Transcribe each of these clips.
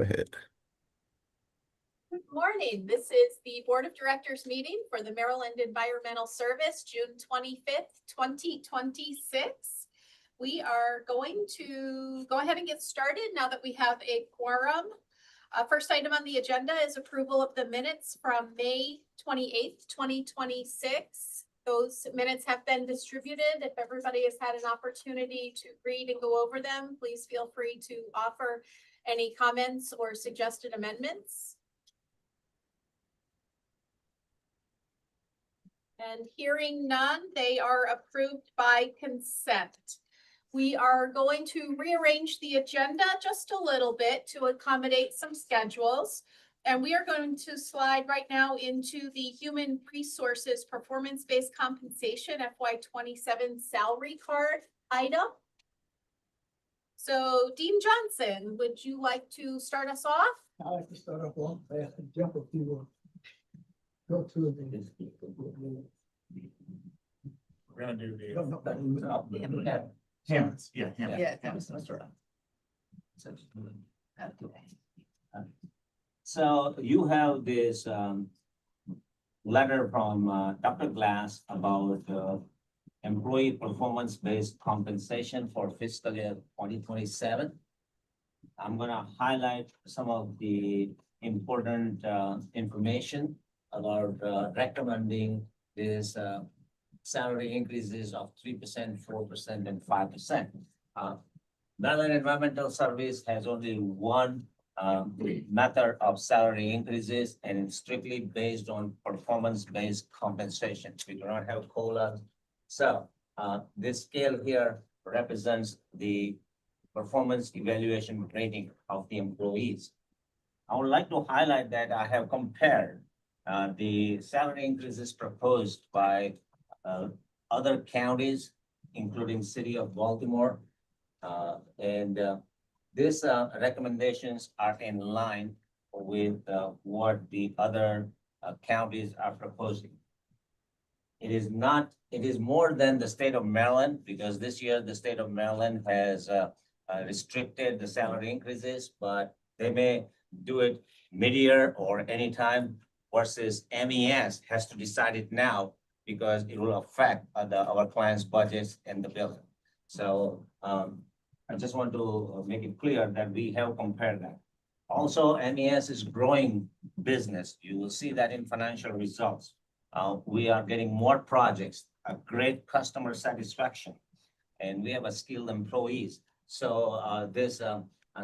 ahead. Good morning. This is the Board of Directors meeting for the Maryland Environmental Service, June 25th, 2026. We are going to go ahead and get started now that we have a quorum. First item on the agenda is approval of the minutes from May 28th, 2026. Those minutes have been distributed. If everybody has had an opportunity to read and go over them, please feel free to offer any comments or suggested amendments. And hearing none, they are approved by consent. We are going to rearrange the agenda just a little bit to accommodate some schedules. And we are going to slide right now into the Human Resources Performance-Based Compensation FY27 salary card item. So Dean Johnson, would you like to start us off? I'd like to start off one fast and jump if you will. Go to the. We're gonna do the. Hammers. Yeah. So you have this letter from Dr. Glass about employee performance-based compensation for fiscal year 2027. I'm gonna highlight some of the important information about recommending this salary increases of 3%, 4%, and 5%. Maryland Environmental Service has only one method of salary increases, and it's strictly based on performance-based compensation. We do not have COLA. So this scale here represents the performance evaluation rating of the employees. I would like to highlight that I have compared the salary increases proposed by other counties, including City of Baltimore. These recommendations are in line with what the other counties are proposing. It is more than the state of Maryland, because this year the state of Maryland has restricted the salary increases, but they may do it mid-year or anytime, versus MES has to decide it now because it will affect our clients' budgets and the building. So I just want to make it clear that we have compared that. Also, MES is growing business. You will see that in financial results. We are getting more projects, a great customer satisfaction, and we have a skilled employees. So this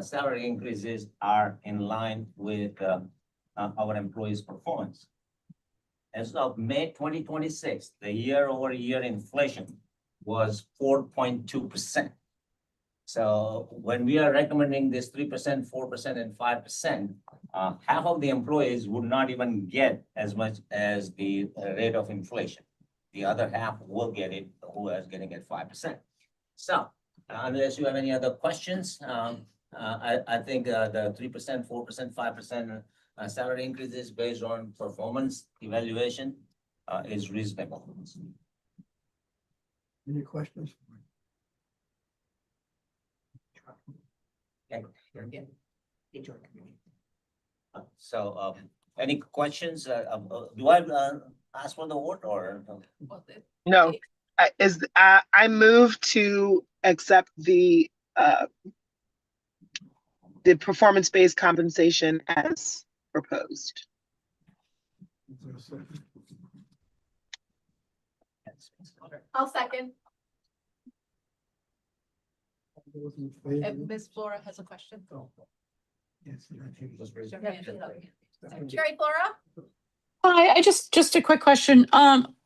salary increases are in line with our employees' performance. As of May 2026, the year-over-year inflation was 4.2%. So when we are recommending this 3%, 4%, and 5%, half of the employees would not even get as much as the rate of inflation. The other half will get it, who is getting it 5%. So unless you have any other questions, I think the 3%, 4%, 5% salary increases based on performance evaluation is reasonable. Any questions? Okay. So any questions? Do I ask for the vote or? No, I move to accept the performance-based compensation as proposed. Is there a second? I'll second. All those in favor? Ms. Flora has a question. Oh. Yes. Jerry Flora? Hi, just a quick question.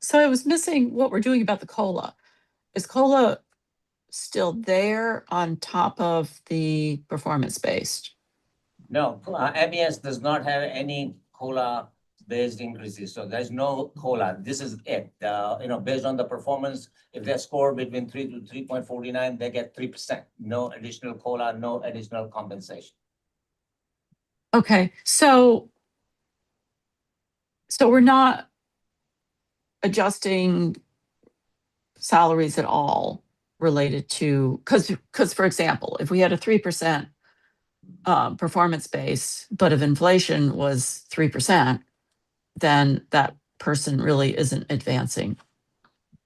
So I was missing what we're doing about the COLA. Is COLA still there on top of the performance-based? No, MES does not have any COLA-based increases, so there's no COLA. This is it. Based on the performance, if they score between 3 to 3.49, they get 3%. No additional COLA, no additional compensation. Okay, so we're not adjusting salaries at all related to, because for example, if we had a 3% performance base, but if inflation was 3%, then that person really isn't advancing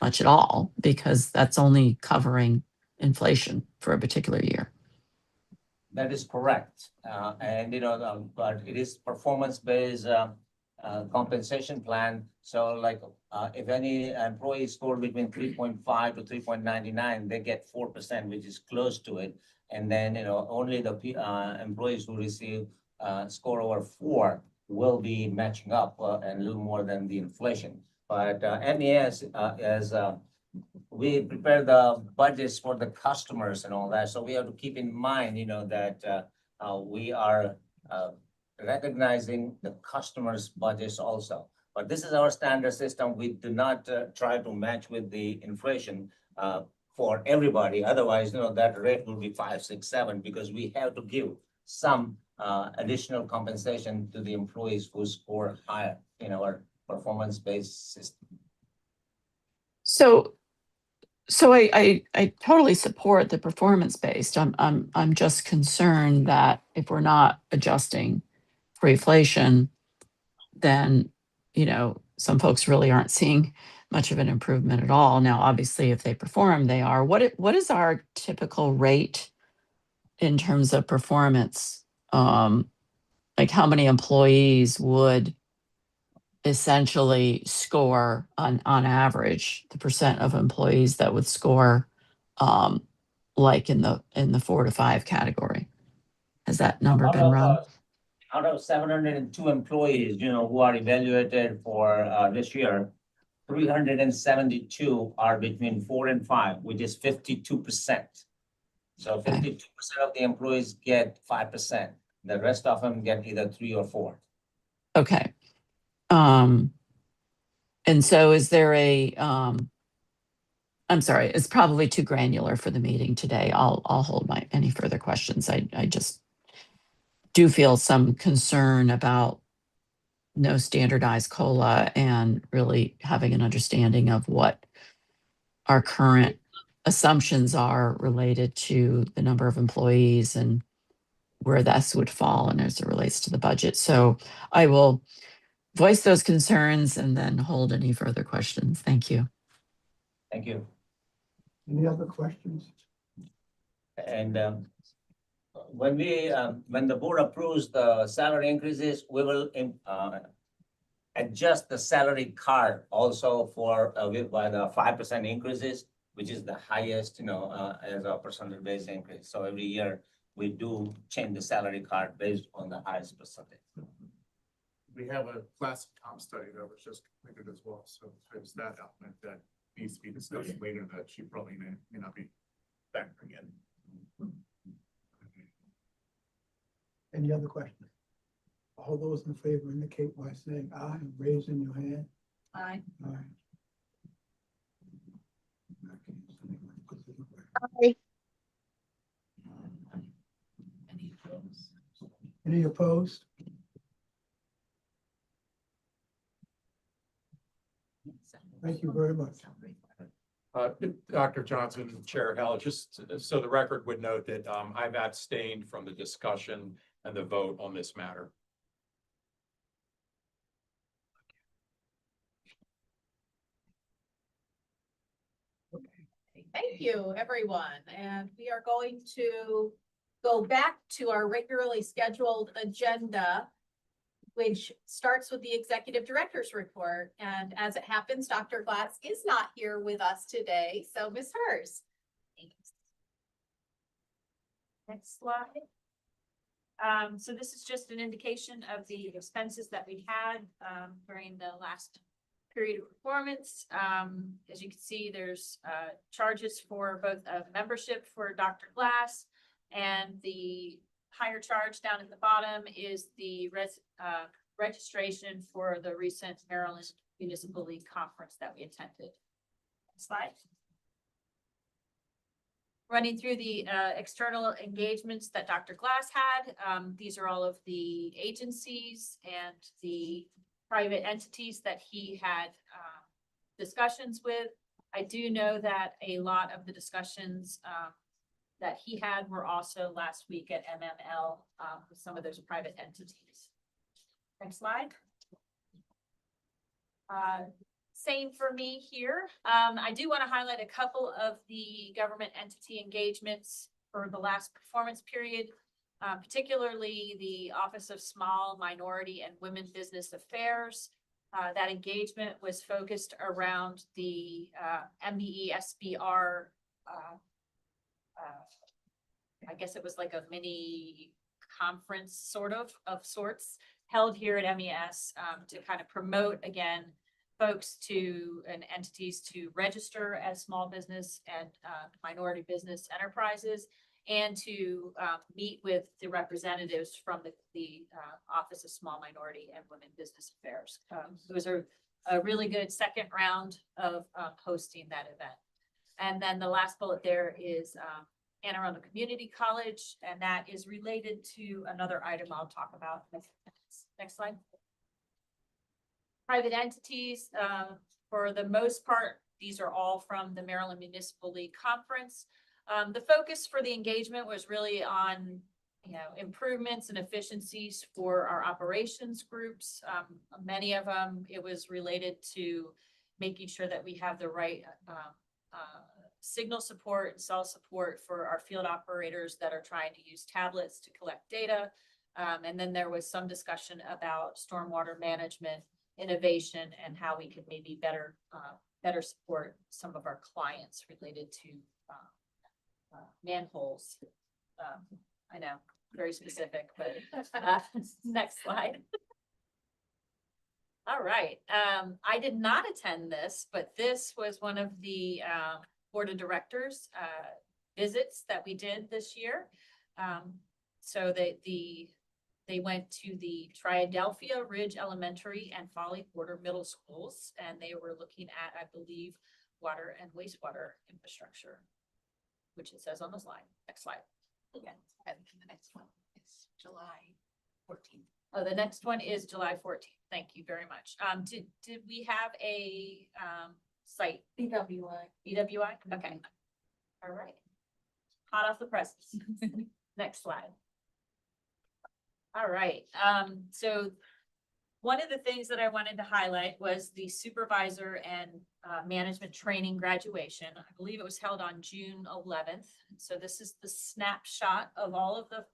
much at all because that's only covering inflation for a particular year. That is correct. And but it is performance-based compensation plan. So like, if any employee scored between 3.5 to 3.99, they get 4%, which is close to it. And then, only the employees who receive score over 4 will be matching up and a little more than the inflation. But MES as we prepare the budgets for the customers and all that. So we have to keep in mind, that we are recognizing the customer's budgets also. But this is our standard system. We do not try to match with the inflation for everybody. Otherwise, that rate will be 5, 6, 7, because we have to give some additional compensation to the employees who score higher in our performance-based system. So I totally support the performance-based. I'm just concerned that if we're not adjusting for inflation, then, some folks really aren't seeing much of an improvement at all. Now, obviously, if they perform, they are. What is our typical rate in terms of performance? Like how many employees would essentially score on average, the percent of employees that would score like in the 4 to 5 category? Has that number been run? Out of 702 employees, who are evaluated for this year, 372 are between 4 and 5, which is 52%. So 52% of the employees get 5%. The rest of them get either 3 or 4. Okay. And so is there I'm sorry, it's probably too granular for the meeting today. I'll hold any further questions. I just do feel some concern about no standardized COLA and really having an understanding of what our current assumptions are related to the number of employees and where this would fall and as it relates to the budget. So I will voice those concerns and then hold any further questions. Thank you. Thank you. Any other questions? And when the board approves the salary increases, we will adjust the salary card also for by the 5% increases, which is the highest, as a percentage-based increase. So every year we do change the salary card based on the highest percentage. We have a class comp study that was just completed as well, so there's that element that needs to be discussed later that she probably may not be factoring in. Any other questions? All those in favor indicate by saying aye and raising your hand. Aye. Aye. Aye. Any opposed? Thank you very much. Dr. Johnson, Chair Hell, just so the record would note that I've abstained from the discussion and the vote on this matter. Thank you, everyone. And we are going to go back to our regularly scheduled agenda, which starts with the executive director's report. And as it happens, Dr. Glass is not here with us today. So Ms. Hers. Next slide. So this is just an indication of the expenses that we had during the last period of performance. As you can see, there's charges for both a membership for Dr. Glass, and the higher charge down at the bottom is the registration for the recent Maryland Municipal League Conference that we attended. Next slide. Running through the external engagements that Dr. Glass had. These are all of the agencies and the private entities that he had discussions with. I do know that a lot of the discussions that he had were also last week at MML, with some of those private entities. Next slide. Same for me here. I do want to highlight a couple of the government entity engagements for the last performance period, particularly the Office of Small, Minority, and Women Business Affairs. That engagement was focused around the MESBR. I guess it was like a mini conference of sorts held here at MES to kind of promote, again, folks and entities to register as small business and minority business enterprises, and to meet with the representatives from the Office of Small, Minority, and Women Business Affairs. It was a really good second round of hosting that event. And then the last bullet there is Anne Arundel Community College, and that is related to another item I'll talk about. Next slide. Private entities, for the most part, these are all from the Maryland Municipal League Conference. The focus for the engagement was really on, improvements and efficiencies for our operations groups. Many of them, it was related to making sure that we have the right signal support and cell support for our field operators that are trying to use tablets to collect data. And then there was some discussion about stormwater management, innovation, and how we could maybe better support some of our clients related to manholes. I know, very specific, but next slide. All right. I did not attend this, but this was one of the board of directors visits that we did this year. So they went to the Triadelphia Ridge Elementary and Folly Border Middle Schools, and they were looking at, I believe, water and wastewater infrastructure, which it says on the slide. Next slide. Yeah, and the next one is July 14th. Oh, the next one is July 14th. Thank you very much. Did we have a site? BWI. BWI? Okay. All right. Hot off the presses. Next slide. All right. So one of the things that I wanted to highlight was the supervisor and management training graduation. I believe it was held on June 11th. So this is the snapshot of all of the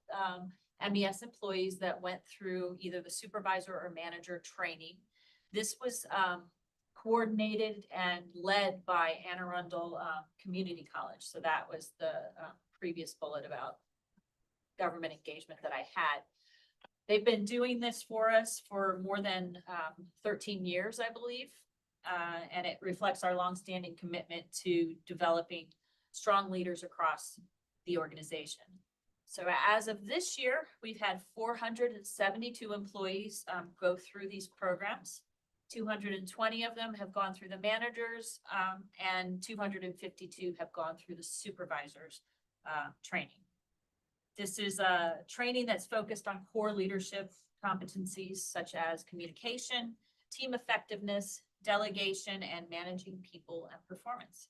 MES employees that went through either the supervisor or manager training. This was coordinated and led by Anne Arundel Community College. So that was the previous bullet about government engagement that I had. They've been doing this for us for more than 13 years, I believe. And it reflects our longstanding commitment to developing strong leaders across the organization. So as of this year, we've had 472 employees go through these programs. 220 of them have gone through the managers, and 252 have gone through the supervisors training. This is a training that's focused on core leadership competencies such as communication, team effectiveness, delegation, and managing people and performance.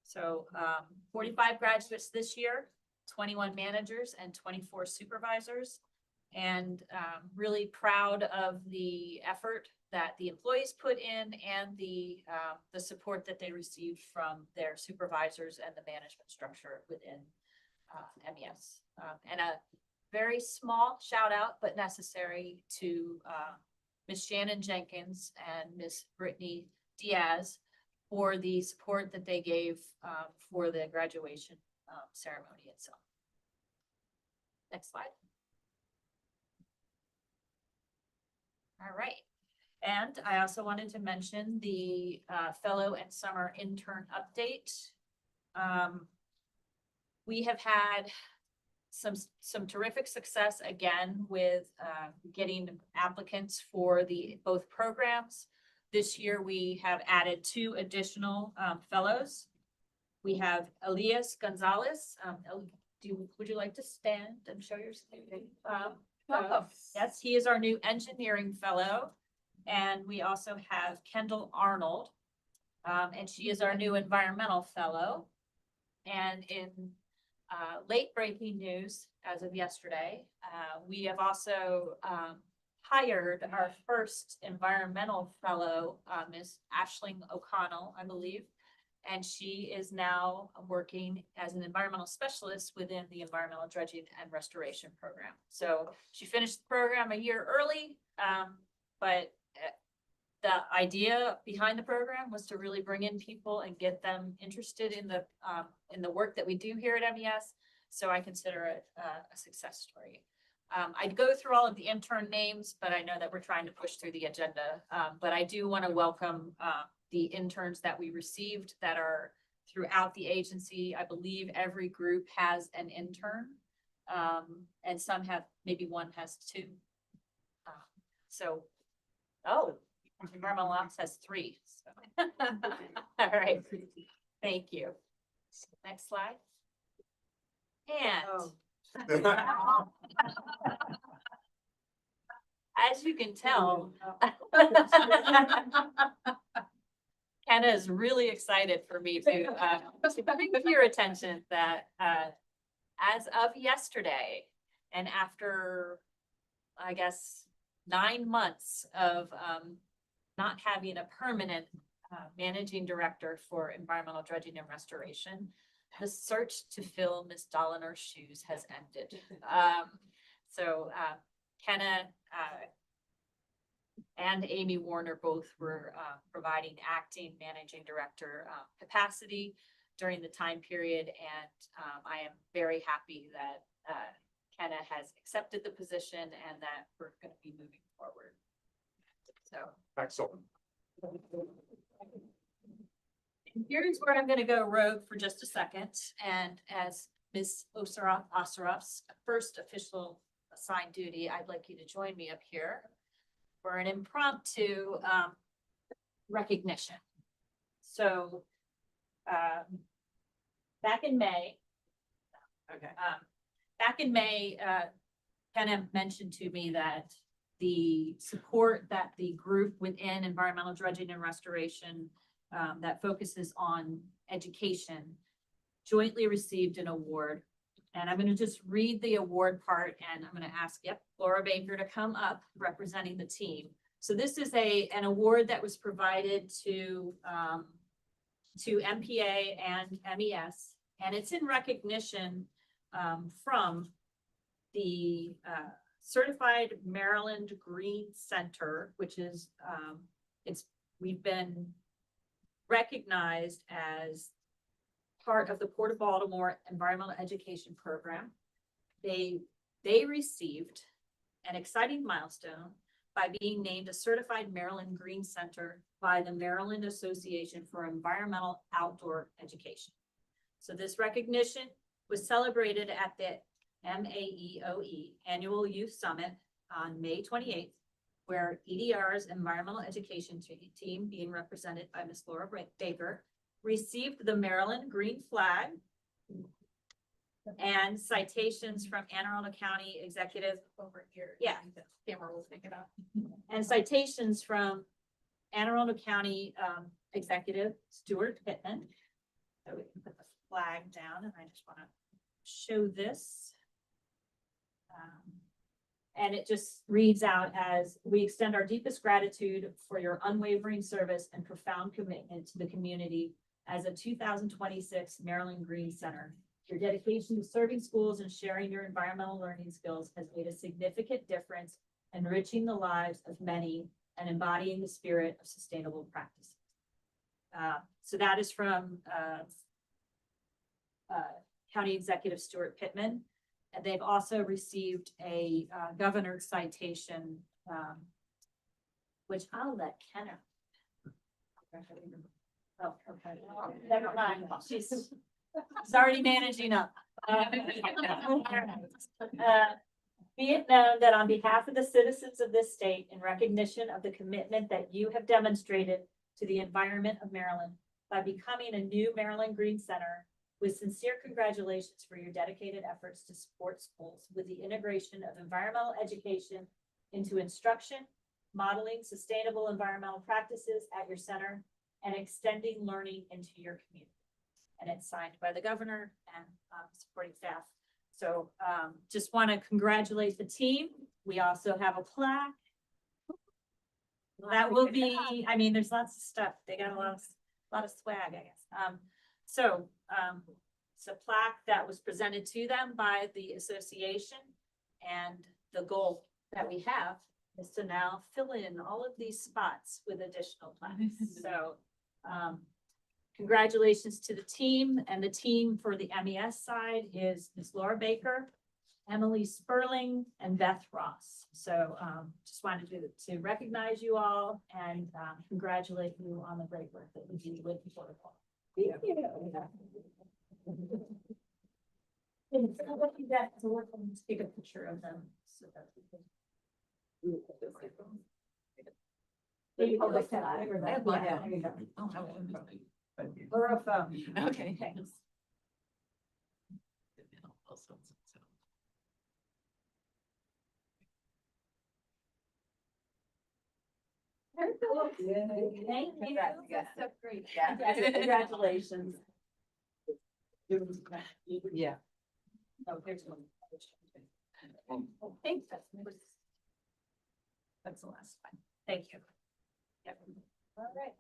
So 45 graduates this year, 21 managers and 24 supervisors, and really proud of the effort that the employees put in and the support that they received from their supervisors and the management structure within MES. And a very small shout out, but necessary, to Ms. Shannon Jenkins and Ms. Brittany Diaz for the support that they gave for the graduation ceremony itself. Next slide. All right. And I also wanted to mention the fellow and summer intern update. We have had some terrific success again with getting applicants for both programs. This year we have added 2 additional fellows. We have Elias Gonzalez. Would you like to stand and show your screen? Yes, he is our new engineering fellow. And we also have Kendall Arnold, and she is our new environmental fellow. And in late breaking news as of yesterday. We have also hired our first environmental fellow, Ms. Aisling O'Connell, I believe. And she is now working as an environmental specialist within the Environmental Dredging and Restoration Program. So she finished the program a year early, but the idea behind the program was to really bring in people and get them interested in the work that we do here at MES. So I consider it a success story. I'd go through all of the intern names, but I know that we're trying to push through the agenda. But I do want to welcome the interns that we received that are throughout the agency. I believe every group has an intern, and some have, maybe one has two. Environmental Ops has 3. So. All right, thank you. Next slide. And as you can tell, Kenna is really excited for me to bring to your attention that as of yesterday, and after, I guess, 9 months of not having a permanent managing director for environmental dredging and restoration, the search to fill Ms. Dolliner's shoes has ended. Kenna and Amy Warner both were providing acting managing director capacity during the time period, and I am very happy that Kenna has accepted the position and that we're going to be moving forward. So Excellent. here's where I'm going to go rogue for just a second, and as Ms. Osaroff's first official assigned duty, I'd like you to join me up here for an impromptu recognition. So back in May, Kenna mentioned to me that the support that the group within environmental dredging and restoration that focuses on education jointly received an award. And I'm going to just read the award part, and I'm going to ask, Laura Baker to come up representing the team. So this is an award that was provided to MPA and MES, and it's in recognition from the Certified Maryland Green Center, which is we've been recognized as part of the Port of Baltimore Environmental Education Program. They received an exciting milestone by being named a Certified Maryland Green Center by the Maryland Association for Environmental Outdoor Education. So this recognition was celebrated at the MAEOE Annual Youth Summit on May 28th, where EDR's environmental education team, being represented by Ms. Laura Baker, received the Maryland Green Flag and citations from Anne Arundel County Executive over here. Yeah, the camera will pick it up. And citations from Anne Arundel County Executive Stuart Pittman. So we can put the flag down, and I just want to show this. And it just reads out as, we extend our deepest gratitude for your unwavering service and profound commitment to the community as a 2026 Maryland Green Center. Your dedication to serving schools and sharing your environmental learning skills has made a significant difference, enriching the lives of many and embodying the spirit of sustainable practices. So that is from County Executive Stuart Pittman. And they've also received a governor's citation, which I'll let Kenna. Oh, okay. Never mind. She's already managing up. Be it known that on behalf of the citizens of this state, in recognition of the commitment that you have demonstrated to the environment of Maryland by becoming a new Maryland Green Center, with sincere congratulations for your dedicated efforts to support schools with the integration of environmental education into instruction, modeling sustainable environmental practices at your center, and extending learning into your community. and it's signed by the governor and supporting staff. So just want to congratulate the team. We also have a plaque. That will be, I mean, there's lots of stuff. They got a lot of swag, I guess. So it's a plaque that was presented to them by the association. And the goal that we have is to now fill in all of these spots with additional plaques. So congratulations to the team, and the team for the MES side is Ms. Laura Baker, Emily Sperling, and Beth Ross. So just wanted to recognize you all and congratulate you on the great work that you do with the protocol. Thank you. And so what you got to work on, take a picture of them. So that we can. Maybe hold like that. Yeah, there you go. Or a phone. Okay. Thanks. Thank you. That's so great. Congratulations. Yeah. Oh, here's one. I think that's the last one. Thank you. Yep. All right.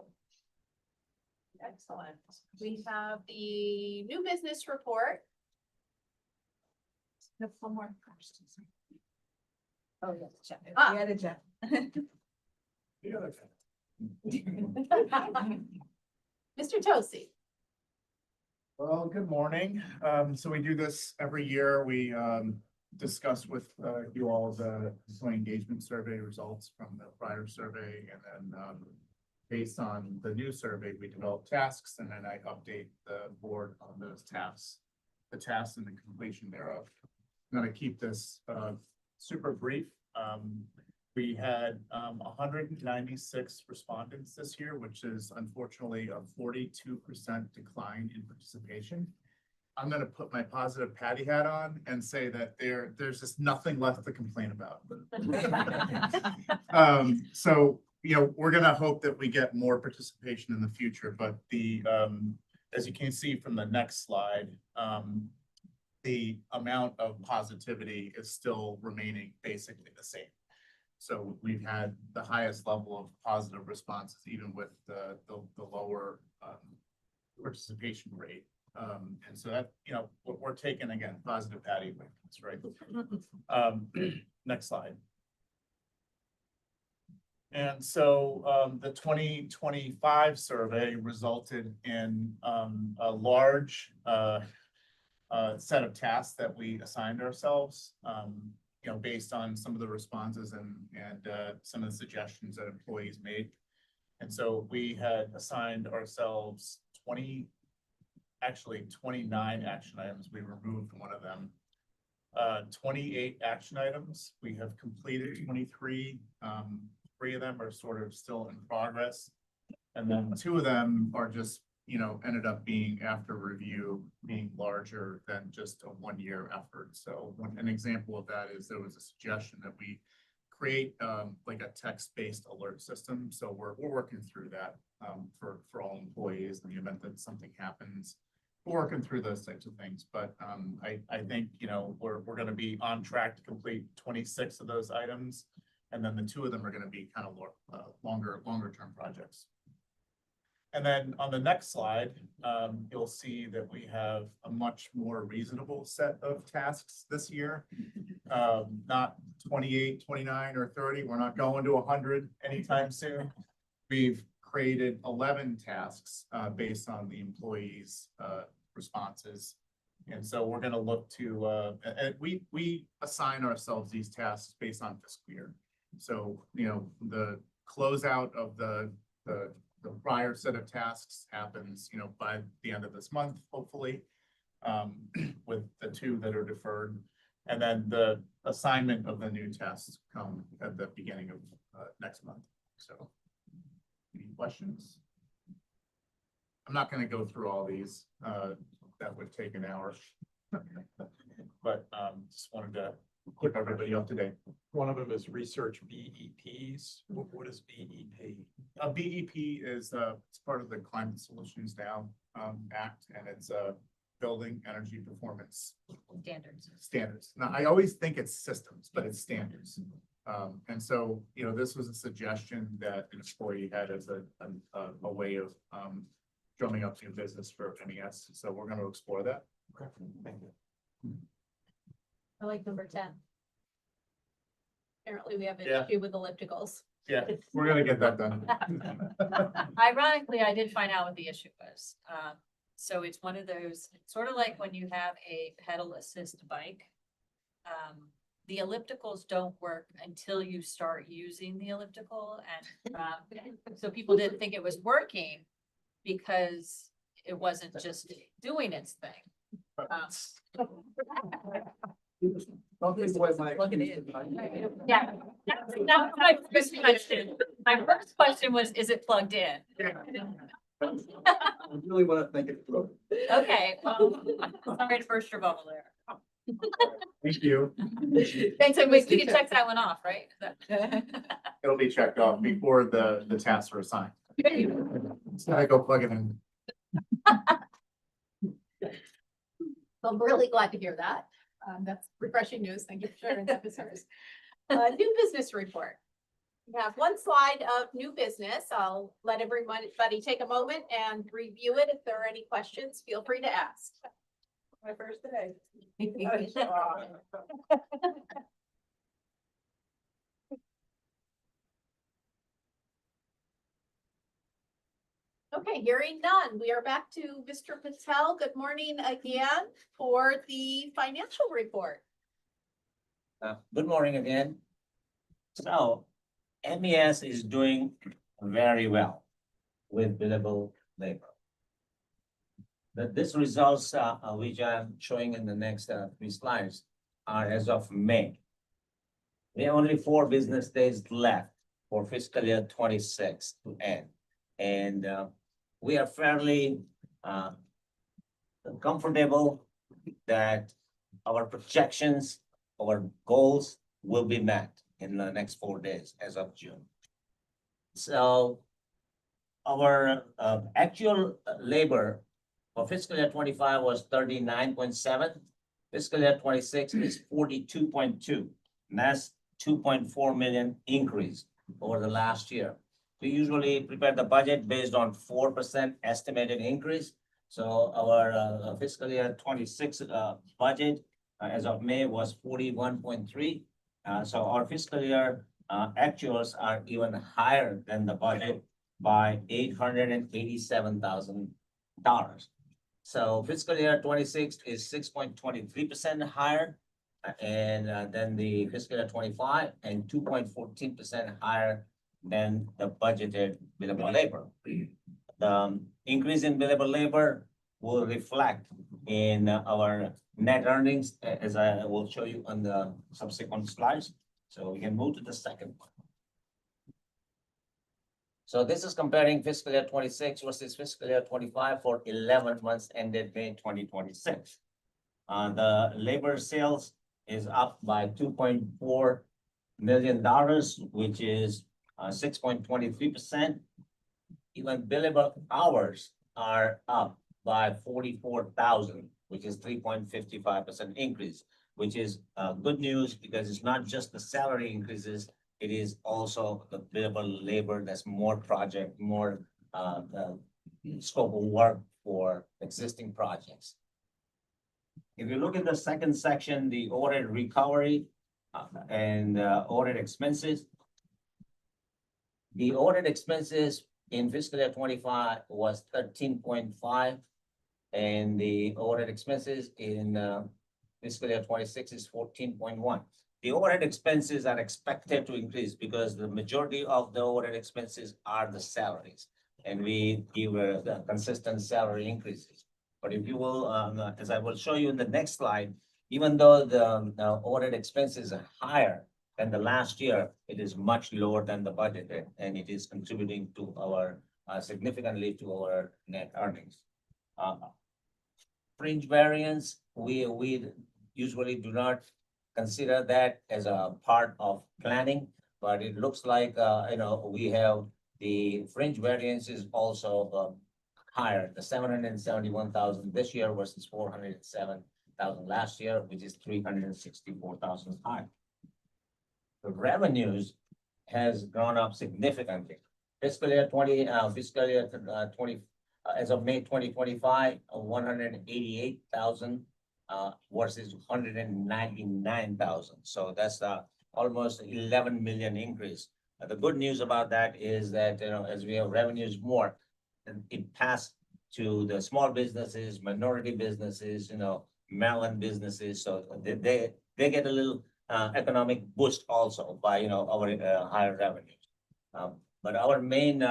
Excellent. We have the new business report. One more questions. Oh, yes, check. Ah. Yeah, the check. The other Mr. Tosi. Well, good morning. So we do this every year. We discuss with you all the employee engagement survey results from the prior survey, and then based on the new survey, we develop tasks, and then I update the board on those tasks, the tasks and the completion thereof. I'm gonna keep this super brief. We had 196 respondents this year, which is unfortunately a 42% decline in participation. I'm gonna put my positive Patty hat on and say that there's just nothing left to complain about. So, you know, we're gonna hope that we get more participation in the future, but as you can see from the next slide, the amount of positivity is still remaining basically the same. So we've had the highest level of positive responses, even with the lower participation rate. And so that, you know, we're taking, again, positive Patty with us, right? Next slide. And so the 2025 survey resulted in a large set of tasks that we assigned ourselves, you know, based on some of the responses and some of the suggestions that employees made. And so we had assigned ourselves 29 action items. We removed one of them. 28 action items. We have completed 23. 3 of them are sort of still in progress. And then 2 of them are just, you know, ended up being, after review, being larger than just a 1-year effort. So an example of that is there was a suggestion that we create like a text-based alert system. So we're working through that for all employees in the event that something happens. We're working through those types of things, but I think, you know, we're going to be on track to complete 26 of those items, and then the 2 of them are going to be kind of longer term projects. And then on the next slide, you'll see that we have a much more reasonable set of tasks this year. Not 28, 29, or 30. We're not going to 100 anytime soon. We've created 11 tasks based on the employees' responses. And so we're going to look to, and we assign ourselves these tasks based on fiscal year. So, you know, the closeout of the prior set of tasks happens, you know, by the end of this month, hopefully, with the 2 that are deferred. And then the assignment of the new tests come at the beginning of next month. So any questions? I'm not going to go through all these. That would take an hour. But just wanted to keep everybody up to date. One of them is research BEPs. What is BEP? BEP is, it's part of the Climate Solutions Now, Act, and it's building energy performance Standards. standards. Now, I always think it's systems, but it's standards. And so, you know, this was a suggestion that an employee had as a way of, drumming up new business for MES. So we're gonna explore that. Okay, thank you. I like number 10. Apparently, we have an Yeah. issue with ellipticals. Yeah, we're gonna get that done. Ironically, I did find out what the issue was. So it's one of those, sort of like when you have a pedal assist bike. The ellipticals don't work until you start using the elliptical, and so people didn't think it was working because it wasn't just doing its thing. Don't think away my. Yeah, that was my first question. My first question was, is it plugged in? I really want to think it through. Okay, well, sorry to burst your bubble there. Thank you. Thanks, so we can check that one off, right? It'll be checked off before the tasks are assigned. So I go plug it in. I'm really glad to hear that. That's refreshing news. Thank you for sharing that with us. New business report. We have one slide of new business. I'll let everybody take a moment and review it. If there are any questions, feel free to ask. My first day. Okay, hearing none. We are back to Mr. Patel. Good morning again for the financial report. Good morning again. So MES is doing very well with billable labor. These results, which I'm showing in the next 3 slides, are as of May. We have only 4 business days left for fiscal year 26 to end. And we are fairly comfortable that our projections, our goals will be met in the next 4 days as of June. So our actual labor for fiscal year 25 was 39.7. Fiscal year 26 is 42.2. And that's 2.4 million increase over the last year. We usually prepare the budget based on 4% estimated increase. So our fiscal year 26 budget as of May was 41.3. So our fiscal year actuals are even higher than the budget by $887,000. So fiscal year 26 is 6.23% higher and then the fiscal year 25 and 2.14% higher than the budgeted billable labor. The increase in billable labor will reflect in our net earnings, as I will show you on the subsequent slides. So we can move to the second one. So this is comparing fiscal year 26 versus fiscal year 25 for 11 months ended May 2026. The labor sales is up by $2.4 million, which is 6.23%. Even billable hours are up by 44,000, which is 3.55% increase, which is good news because it's not just the salary increases, it is also the billable labor. That's more project, more scope of work for existing projects. If you look at the second section, the audit recovery and audit expenses. The audit expenses in fiscal year 25 was 13.5, and the audit expenses in fiscal year 26 is 14.1. The audit expenses are expected to increase because the majority of the audit expenses are the salaries, and we give the consistent salary increases. But if you will, as I will show you in the next slide, even though the audit expenses are higher than the last year, it is much lower than the budgeted, and it is contributing to our significantly to our net earnings. Fringe variance, we usually do not consider that as a part of planning, but it looks like, we have the fringe variances also, higher, the 771,000 this year versus 407,000 last year, which is 364,000 high. The revenues has gone up significantly. Fiscal year 20, as of May 2025, 188,000 versus 199,000. So that's almost 11 million increase. The good news about that is that, as we have revenues more, and it passed to the small businesses, minority businesses, Maryland businesses, so they get a little economic boost also by, our higher revenues. But our main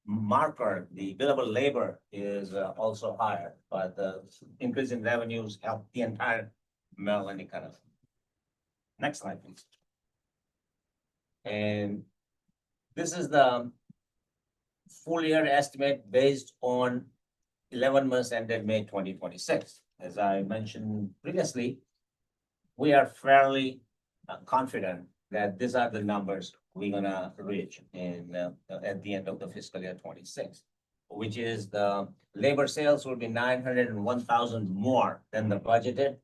marker, the billable labor, is also higher, but the increase in revenues help the entire Maryland economy. Next slide, please. And this is the full year estimate based on 11 months ended May 2026. As I mentioned previously, we are fairly confident that these are the numbers we're gonna reach at the end of the fiscal year 26, which is the labor sales will be 901,000 more than the budgeted.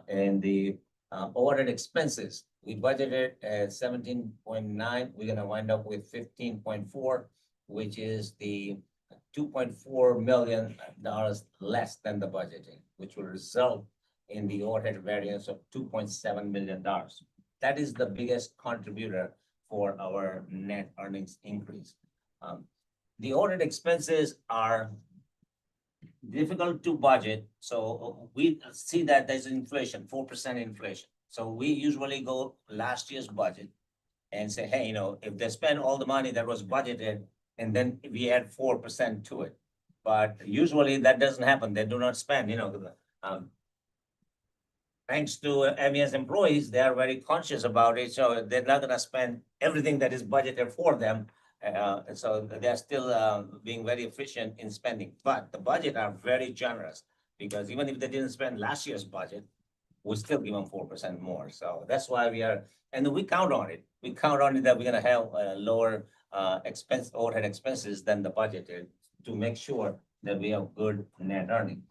And the overhead expenses, we budgeted at 17.9, we're gonna wind up with 15.4, which is the $2.4 million less than the budgeting, which will result in the overhead variance of $2.7 million. That is the biggest contributor for our net earnings increase. The overhead expenses are difficult to budget, so we see that there's inflation, 4% inflation. So we usually go last year's budget and say, hey, if they spend all the money that was budgeted, and then we add 4% to it. But usually that doesn't happen. They do not spend, thanks to MES employees, they are very conscious about it. So they're not gonna spend everything that is budgeted for them. So they're still being very efficient in spending. But the budget are very generous, because even if they didn't spend last year's budget, we still give them 4% more. So that's why and we count on it. We count on it that we're gonna have lower overhead expenses than the budgeted, to make sure that we have good net earnings.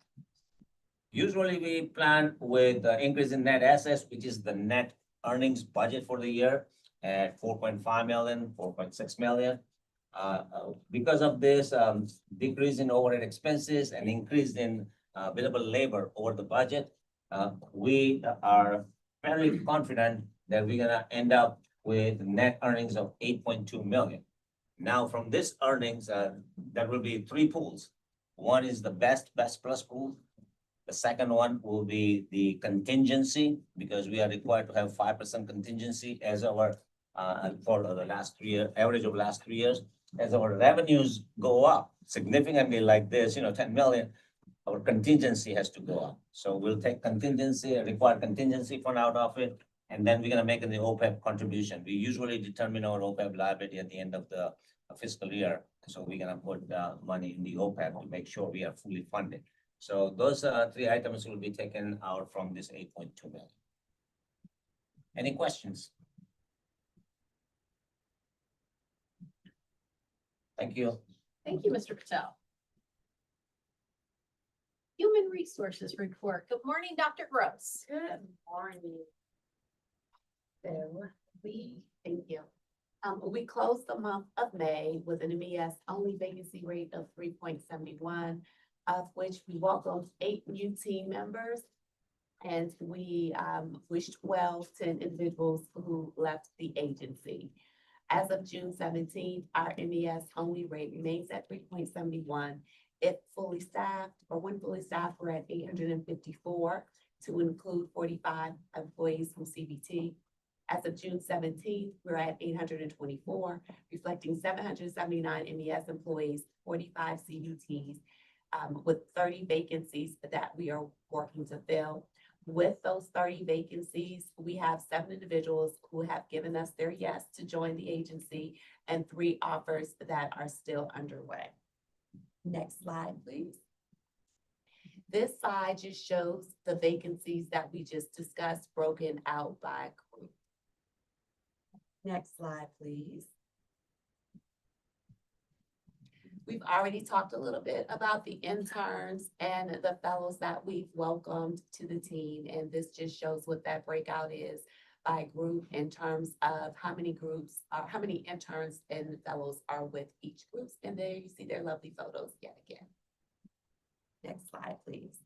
Usually we plan with the increase in net assets, which is the net earnings budget for the year, at 4.5 million, 4.6 million. Because of this decrease in overhead expenses and increase in billable labor over the budget, we are fairly confident that we're gonna end up with net earnings of 8.2 million. Now, from this earnings, there will be three pools. One is the best plus pool. The second one will be the contingency, because we are required to have 5% contingency as our for the last 3 years, average of last 3 years. As our revenues go up significantly like this, 10 million, our contingency has to go up. So we'll take contingency, required contingency fund out of it, and then we're gonna make the OPEB contribution. We usually determine our OPEB liability at the end of the fiscal year. So we're gonna put money in the OPEB to make sure we are fully funded. So those three items will be taken out from this 8.2 million. Any questions? Thank you. Thank you, Mr. Patel. Human Resources Report. Good morning, Dr. Gross. Good morning. So thank you. We closed the month of May with an MES only vacancy rate of 3.71, of which we welcomed 8 new team members. And we wished well to individuals who left the agency. As of June 17th, our MES only rate remains at 3.71. If fully staffed, or when fully staffed, we're at 854, to include 45 employees from CBT. As of June 17th, we're at 824, reflecting 779 MES employees, 45 CBTs, with 30 vacancies that we are working to fill. With those 30 vacancies, we have 7 individuals who have given us their yes to join the agency, and 3 offers that are still underway. Next slide, please. This slide just shows the vacancies that we just discussed broken out by group. Next slide, please. We've already talked a little bit about the interns and the fellows that we've welcomed to the team, and this just shows what that breakout is by group in terms of how many groups, how many interns and fellows are with each group. And there you see their lovely photos yet again. Next slide, please.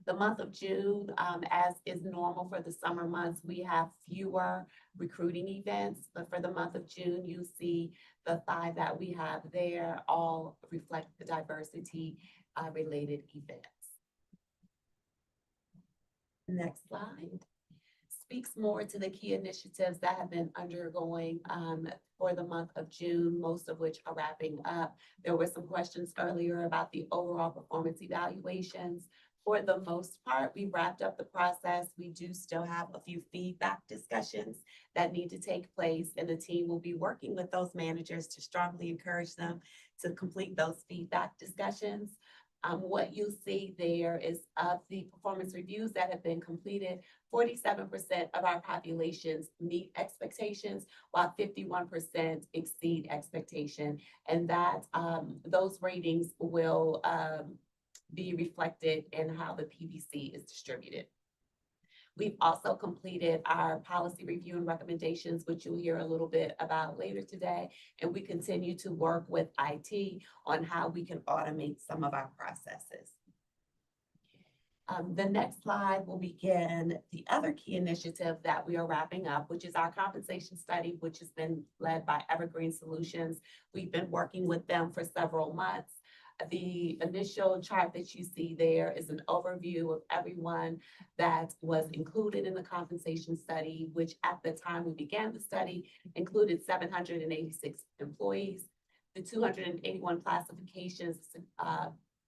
The month of June, as is normal for the summer months, we have fewer recruiting events. But for the month of June, you see the 5 that we have there all reflect the diversity related events. Next slide. Speaks more to the key initiatives that have been undergoing for the month of June, most of which are wrapping up. There were some questions earlier about the overall performance evaluations. For the most part, we wrapped up the process. We do still have a few feedback discussions that need to take place, and the team will be working with those managers to strongly encourage them to complete those feedback discussions. What you see there is of the performance reviews that have been completed, 47% of our populations meet expectations, while 51% exceed expectation. And that those ratings will be reflected in how the PVC is distributed. We've also completed our policy review and recommendations, which you'll hear a little bit about later today. And we continue to work with IT on how we can automate some of our processes. The next slide will begin the other key initiative that we are wrapping up, which is our compensation study, which has been led by Evergreen Solutions. We've been working with them for several months. The initial chart that you see there is an overview of everyone that was included in the compensation study, which at the time we began the study included 786 employees. The 281 classifications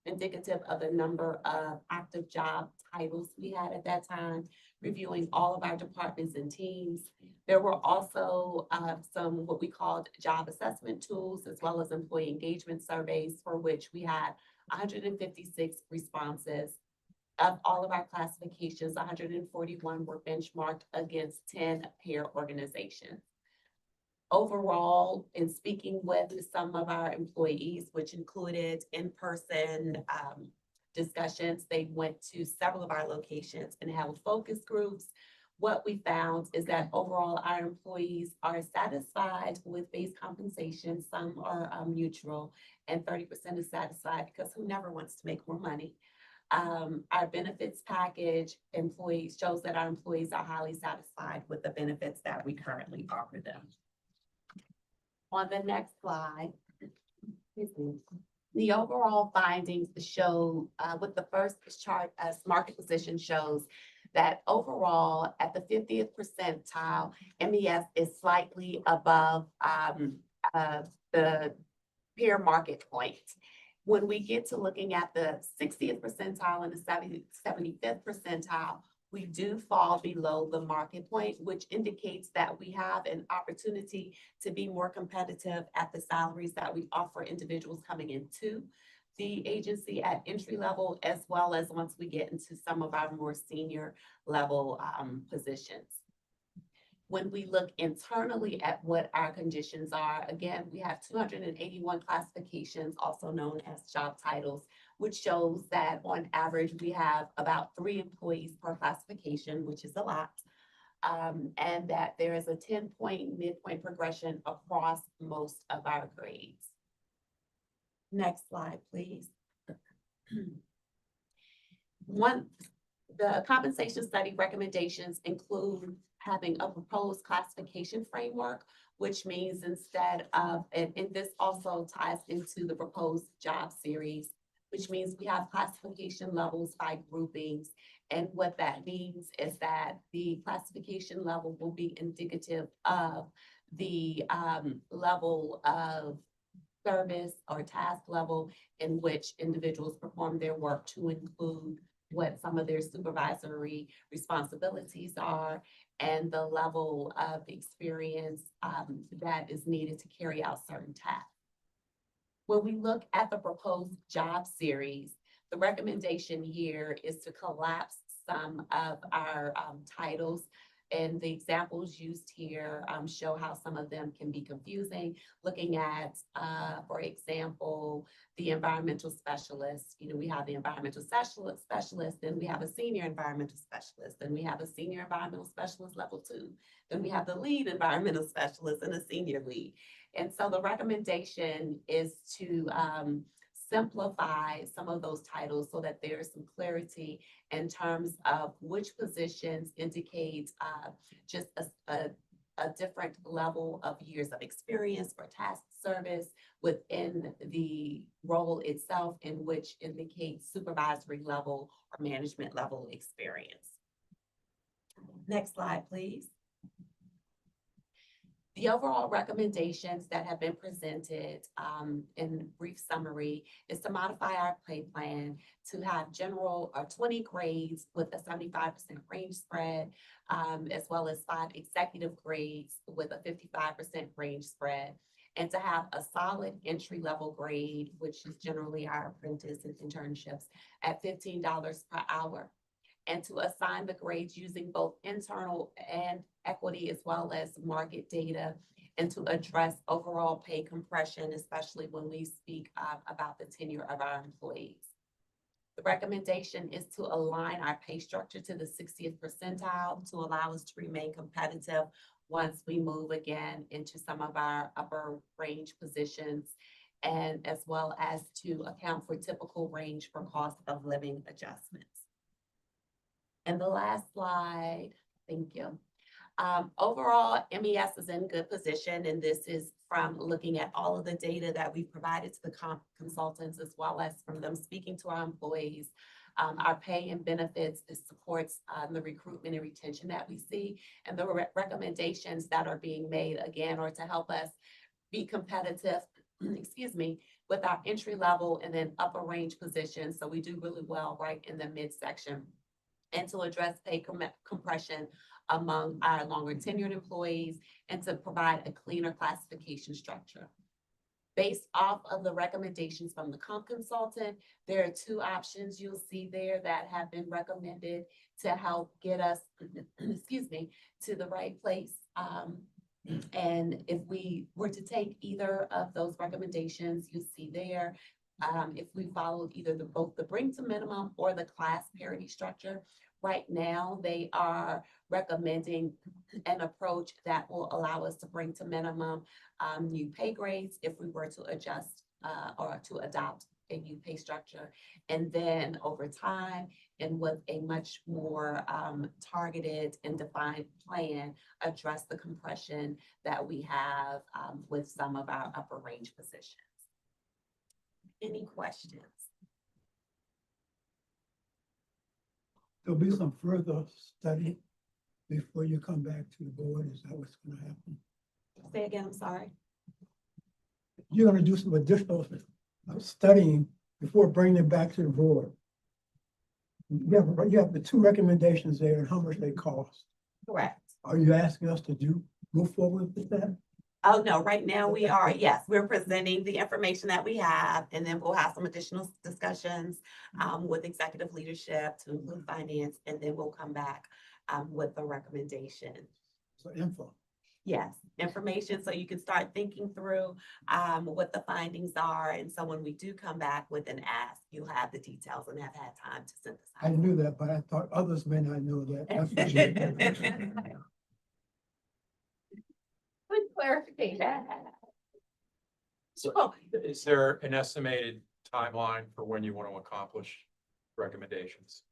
indicative of the number of active job titles we had at that time, reviewing all of our departments and teams. There were also some what we called job assessment tools, as well as employee engagement surveys, for which we had 156 responses. Of all of our classifications, 141 were benchmarked against 10 peer organizations. Overall, in speaking with some of our employees, which included in-person discussions, they went to several of our locations and held focus groups. What we found is that overall our employees are satisfied with base compensation. Some are neutral, and 30% is satisfied, because who never wants to make more money? Our benefits package employees shows that our employees are highly satisfied with the benefits that we currently offer them. On the next slide, the overall findings show with the first chart as market position shows that overall at the 50th percentile, MES is slightly above the peer market point. When we get to looking at the 60th percentile and the 75th percentile, we do fall below the market point, which indicates that we have an opportunity to be more competitive at the salaries that we offer individuals coming into the agency at entry level, as well as once we get into some of our more senior level positions. When we look internally at what our conditions are, again, we have 281 classifications, also known as job titles, which shows that on average, we have about 3 employees per classification, which is a lot. And that there is a 10-point midpoint progression across most of our grades. Next slide, please. The compensation study recommendations include having a proposed classification framework, which means instead of, and this also ties into the proposed job series, which means we have classification levels by groupings. And what that means is that the classification level will be indicative of the level of service or task level in which individuals perform their work, to include what some of their supervisory responsibilities are and the level of experience that is needed to carry out certain tasks. When we look at the proposed job series, The recommendation here is to collapse some of our titles. And the examples used here show how some of them can be confusing. Looking at, for example, the environmental specialist, we have the environmental specialist, then we have a senior environmental specialist, then we have a senior environmental specialist level 2, then we have the lead environmental specialist and a senior lead. And so the recommendation is to simplify some of those titles so that there is some clarity in terms of which positions indicate just a different level of years of experience for task service within the role itself, and which indicates supervisory level or management level experience. Next slide, please. The overall recommendations that have been presented in brief summary is to modify our pay plan to have general 20 grades with a 75% range spread, as well as 5 executive grades with a 55% range spread, and to have a solid entry level grade, which is generally our apprentice and internships, at $15 per hour. And to assign the grades using both internal and equity as well as market data, and to address overall pay compression, especially when we speak about the tenure of our employees. The recommendation is to align our pay structure to the 60th percentile to allow us to remain competitive once we move again into some of our upper range positions, and as well as to account for typical range for cost of living adjustments. And the last slide, thank you. Overall, MES is in good position, and this is from looking at all of the data that we've provided to the consultants, as well as from them speaking to our employees. Our pay and benefits, this supports the recruitment and retention that we see, and the recommendations that are being made, again, are to help us be competitive, excuse me, with our entry level and then upper range positions. So we do really well right in the midsection, and to address pay compression among our longer tenured employees, and to provide a cleaner classification structure. Based off of the recommendations from the comp consultant, there are 2 options you'll see there that have been recommended to help get us, excuse me, to the right place. And if we were to take either of those recommendations, you see there, if we followed either both the bring to minimum or the class parity structure, right now they are recommending an approach that will allow us to bring to minimum new pay grades if we were to adjust or to adopt a new pay structure. And then over time, and with a much more targeted and defined plan, address the compression that we have with some of our upper range positions. Any questions? There'll be some further study before you come back to the board. Is that what's gonna happen? Say again, I'm sorry. You're gonna do some additional studying before bringing it back to the board. You have the 2 recommendations there and how much they cost. Correct. Are you asking us to move forward with that? Oh, no, right now we are, yes, we're presenting the information that we have, and then we'll have some additional discussions with executive leadership to include finance, and then we'll come back with a recommendation. So info. Yes, information, so you can start thinking through what the findings are. And so when we do come back with an ask, you'll have the details and have had time to synthesize. I knew that, but I thought others may not know that. That's what you- Good clarification. So is there an estimated timeline for when you want to accomplish recommendations?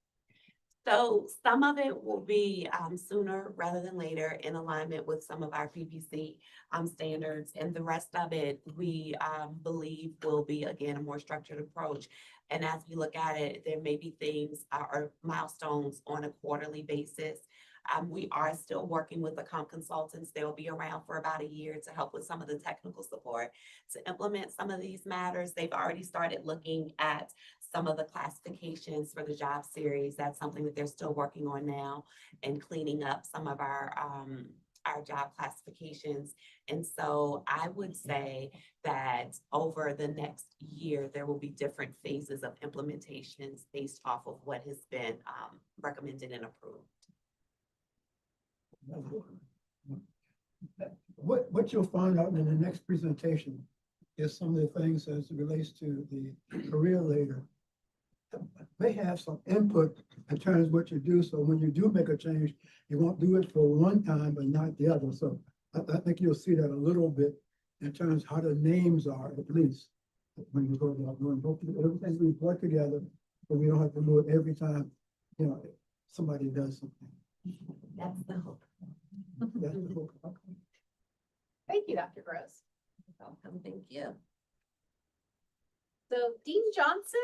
So some of it will be sooner rather than later, in alignment with some of our PPC standards. And the rest of it, we believe will be, again, a more structured approach. And as we look at it, there may be things or milestones on a quarterly basis. We are still working with the comp consultants. They'll be around for about a year to help with some of the technical support to implement some of these matters. They've already started looking at some of the classifications for the job series. That's something that they're still working on now, and cleaning up some of our our job classifications. And so I would say that over the next year, there will be different phases of implementations based off of what has been recommended and approved. What you'll find out in the next presentation is some of the things as it relates to the career leader. May have some input in terms of what you do, so when you do make a change, you won't do it for one time but not the other. So I think you'll see that a little bit in terms of how the names are, at least when you go about doing everything we work together, but we don't have to do it every time, you know, somebody does something. That's the hope. That's the whole- Thank you, Dr. Gross. Welcome, thank you. So Dean Johnson,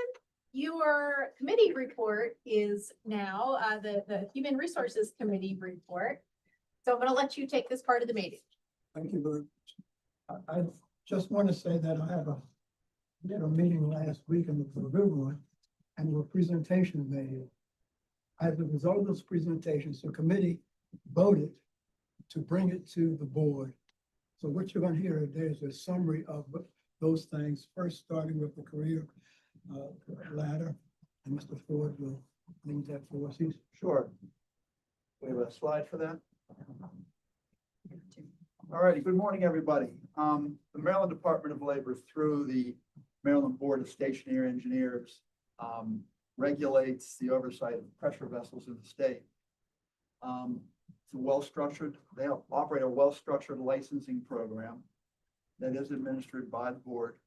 your committee report is now the Human Resources Committee report. So I'm going to let you take this part of the meeting. Thank you very much. I just want to say that we had a meeting last week in the Peru one, and there were presentations made. As a result of those presentations, the committee voted to bring it to the board. So what you're going to hear today is a summary of those things, first starting with the career ladder, and Mr. Ford will lead that for us. Sure. We have a slide for that. All righty, good morning, everybody. The Maryland Department of Labor, through the Maryland Board of Stationary Engineers, regulates the oversight of pressure vessels in the state. It's a well-structured, they operate a well-structured licensing program that is administered by the board.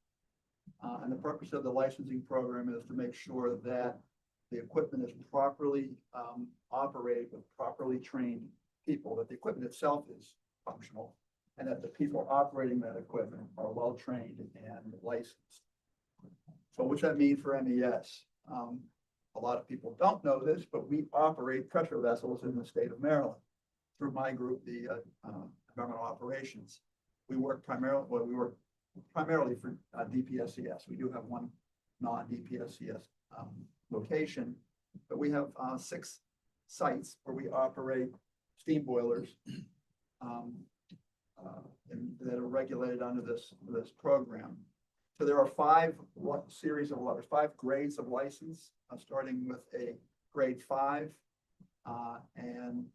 And the purpose of the licensing program is to make sure that the equipment is properly operated with properly trained people, that the equipment itself is functional, and that the people operating that equipment are well-trained and licensed. So what's that mean for MES? A lot of people don't know this, but we operate pressure vessels in the state of Maryland through my group, the Environmental Operations. We work primarily for DPSCS. We do have one non-DPSCS location, but we have 6 sites where we operate steam boilers that are regulated under this program. So there are 5 grades of license, starting with a grade 5 and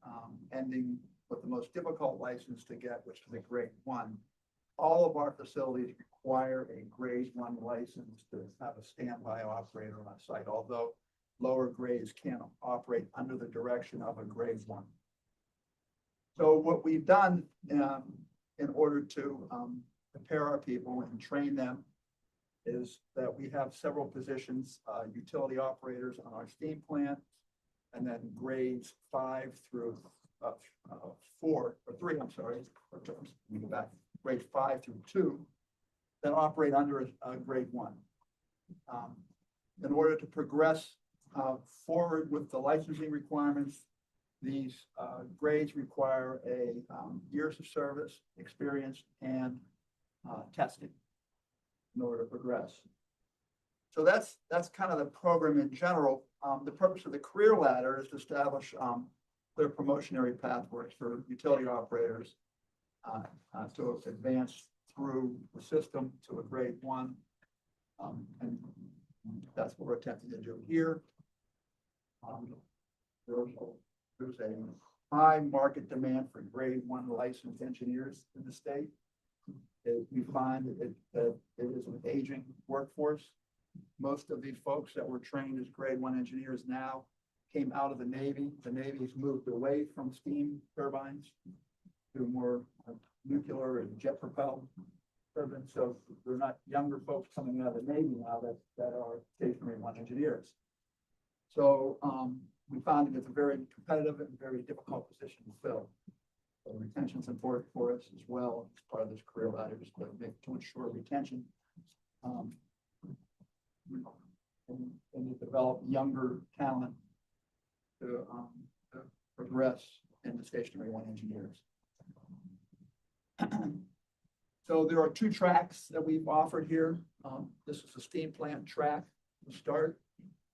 ending with the most difficult license to get, which is a grade 1. All of our facilities require a grade 1 license to have a standby operator on site, although lower grades can operate under the direction of a grade 1. So what we've done in order to prepare our people and train them is that we have several positions, utility operators on our steam plant, and then grades 5 through 3, I'm sorry, let me go back, grade 5 through 2, that operate under a grade 1. In order to progress forward with the licensing requirements, these grades require a years of service, experience, and testing in order to progress. So that's kind of the program in general. The purpose of the career ladder is to establish clear promotionary pathways for utility operators to advance through the system to a grade 1. And that's what we're attempting to do here. There's a high market demand for grade 1 licensed engineers in the state. We find that it is an aging workforce. Most of these folks that were trained as grade 1 engineers now came out of the Navy. The Navy's moved away from steam turbines to more nuclear and jet propelled turbines. So they're not younger folks coming out of the Navy now that are stationary 1 engineers. So we found that it's a very competitive and very difficult position to fill. So retention is important for us as well as part of this career ladder, just to ensure retention and to develop younger talent to progress into stationary 1 engineers. So there are 2 tracks that we've offered here. This is the steam plant track to start.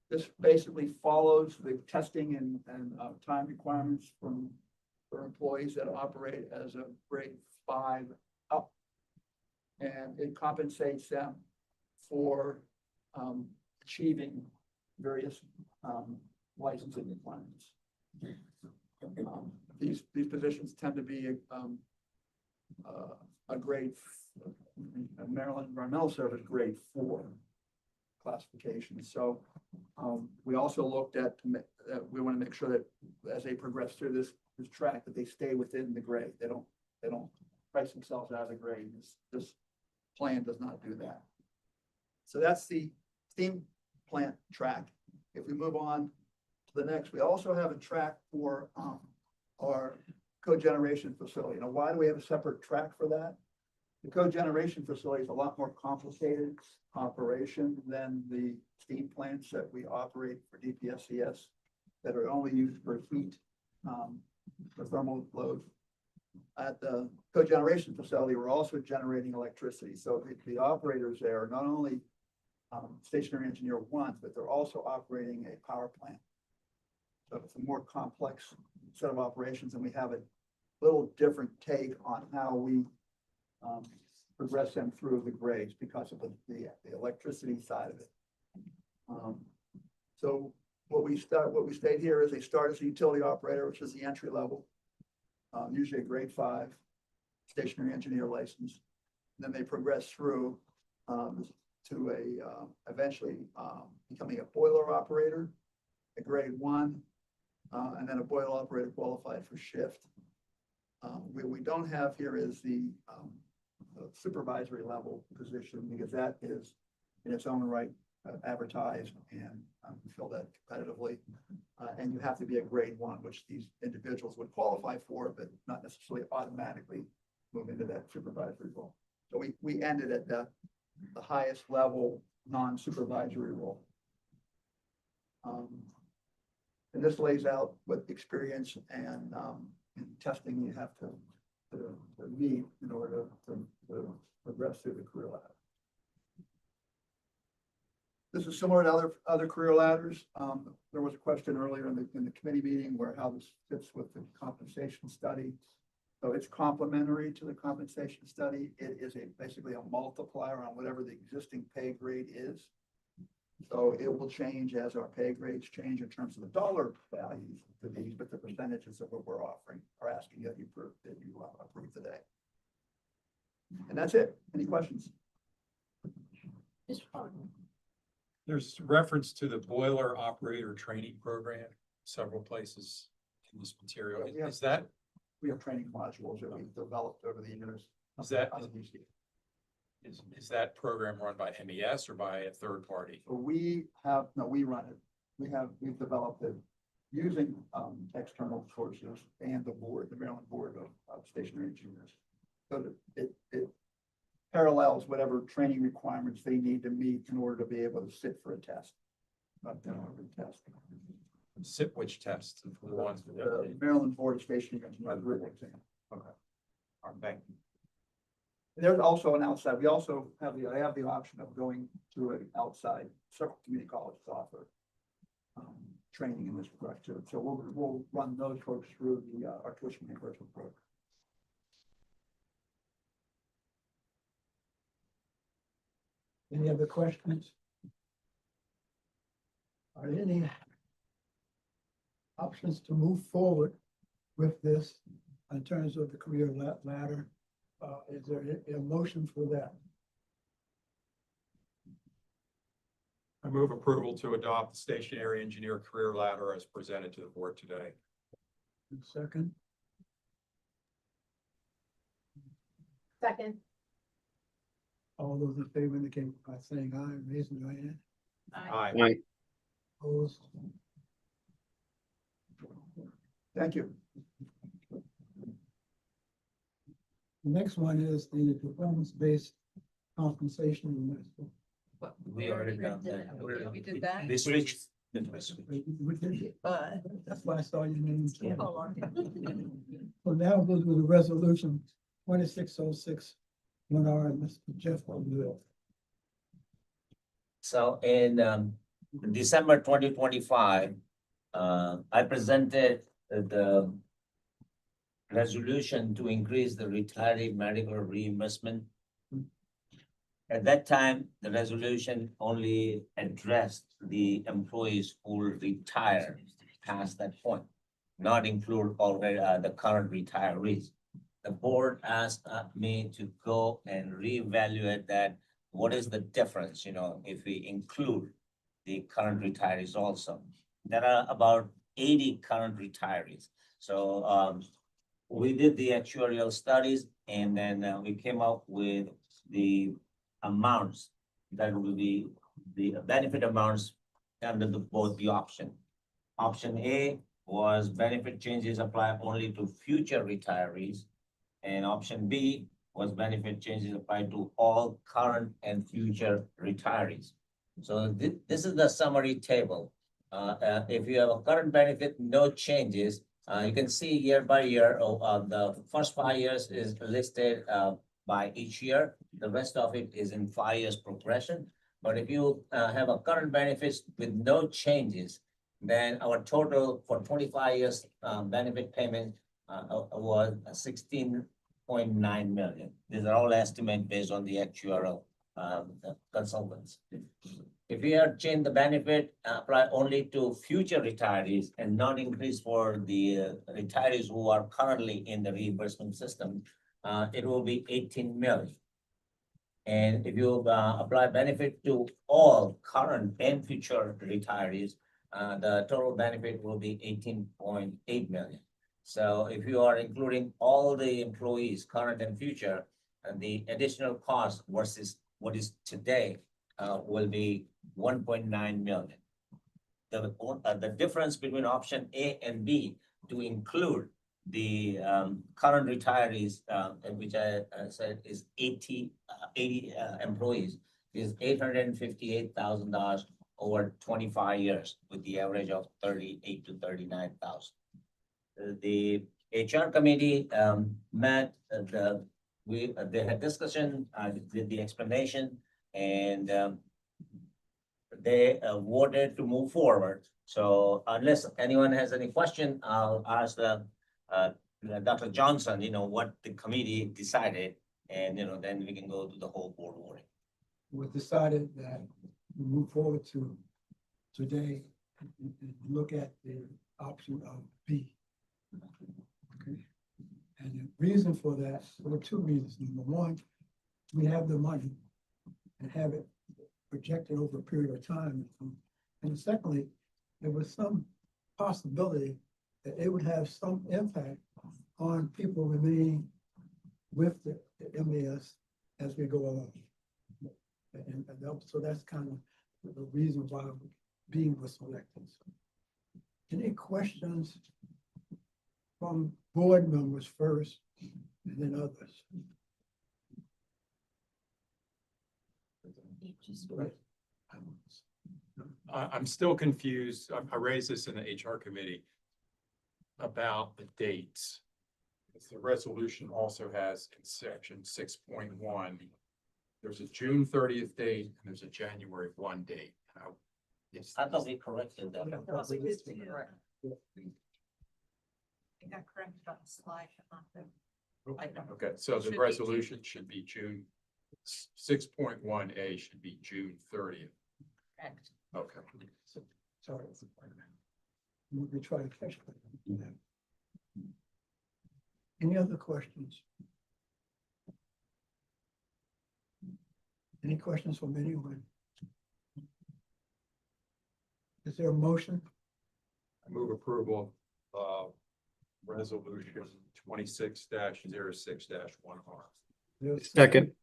This basically follows the testing and time requirements from for employees that operate as a grade 5 up. And it compensates them for achieving various licensing requirements. These positions tend to be a grade, Maryland Environmental Service grade 4 classification. So we also looked at, we want to make sure that as they progress through this track, that they stay within the grade. They don't price themselves out of the grade. This plan does not do that. So that's the steam plant track. If we move on to the next, we also have a track for our cogeneration facility. Now, why do we have a separate track for that? The cogeneration facility is a lot more complicated operation than the steam plants that we operate for DPSCS that are only used for heat, for thermal load. At the cogeneration facility, we're also generating electricity. So the operators there are not only stationary engineer 1, but they're also operating a power plant. So it's a more complex set of operations, and we have a little different take on how we progress them through the grades because of the electricity side of it. So what we state here is they start as a utility operator, which is the entry level, usually a grade 5 stationary engineer license. And then they progress through to eventually becoming a boiler operator, a grade 1, and then a boiler operator qualified for shift. What we don't have here is the supervisory level position, because that is in its own right advertised and we fill that competitively. And you have to be a grade 1, which these individuals would qualify for, but not necessarily automatically move into that supervisory role. So we ended at the highest level non-supervisory role. And this lays out what experience and testing you have to meet in order to progress through the career ladder. This is similar to other career ladders. There was a question earlier in the committee meeting where how this fits with the compensation study. So it's complementary to the compensation study. It is basically a multiplier on whatever the existing pay grade is. So it will change as our pay grades change in terms of the dollar values for these, but the percentages of what we're offering are asking that you approve today. And that's it. Any questions? There's reference to the boiler operator training program, several places in this material. Yeah. Is that, We have training modules that we've developed over the years. is that program run by MES or by a third party? So we run it. We've developed it using external sources and the Maryland Board of Stationary Engineers. So that it parallels whatever training requirements they need to meet in order to be able to sit for a test. Test. Sit which test? The ones that The Maryland Board of Stationary Engineers written exam. Okay. All right, thank you. There's also an outside, we also have the option of going to an outside, several community colleges offer training in this regard too. So we'll run those folks through our tuition reimbursement program. Any other questions? Are there any options to move forward with this in terms of the career ladder? Is there a motion for that? I move approval to adopt the stationary engineer career ladder as presented to the board today. Second, Second. all those in favor indicate by saying aye, and raising your hand. Aye. Opposed? Thank you. The next one is the performance-based compensation. We already done that. We did that? We switched. That's why I saw your name. So now we'll do the resolution 2606, 1R, Mr. Jeff Will. So in December 2025, I presented the resolution to increase the retiree medical reimbursement. At that time, the resolution only addressed the employees who retire past that point, not include already the current retirees. The board asked me to go and reevaluate that. What is the difference, if we include the current retirees also? There are about 80 current retirees. So we did the actuarial studies and then we came up with the amounts that will be the benefit amounts under both the option. Option A was benefit changes apply only to future retirees. And option B was benefit changes apply to all current and future retirees. So this is the summary table. If you have a current benefit, no changes. You can see year by year, the first 5 years is listed by each year. The rest of it is in 5 years progression. But if you have a current benefits with no changes, then our total for 25 years benefit payment was 16.9 million. These are all estimates based on the actuarial consultants. If we have changed the benefit, apply only to future retirees and not increase for the retirees who are currently in the reimbursement system, it will be 18 million. And if you apply benefit to all current and future retirees, the total benefit will be 18.8 million. So if you are including all the employees, current and future, the additional cost versus what is today will be 1.9 million. The difference between option A and B to include the current retirees, which I said is 80 employees, is $858,000 over 25 years with the average of 38 to 39,000. The HR committee met, they had discussion, did the explanation, and they voted to move forward. So unless anyone has any question, I'll ask Dr. Johnson, what the committee decided, and then we can go to the whole board voting. We decided that we move forward to today and look at the option of B. Okay. And the reason for that, there were two reasons. Number one, we have the money and have it projected over a period of time. And secondly, there was some possibility that it would have some impact on people remaining with the MES as we go along. So that's kind of the reason why B was selected. Any questions from board members first and then others? I'm still confused. I raised this in the HR committee about the dates. Because the resolution also has in section 6.1, there's a June 30th date and there's a January 1 date. I thought we corrected that. I got corrected on the slide. Okay, so Should the be resolution should be June, 6.1A should be June 30th. Correct. Okay. Sorry. We try to catch that. Any other questions? Any questions from anyone? Is there a motion? I move approval of resolution 26-06-1R. There's a Second.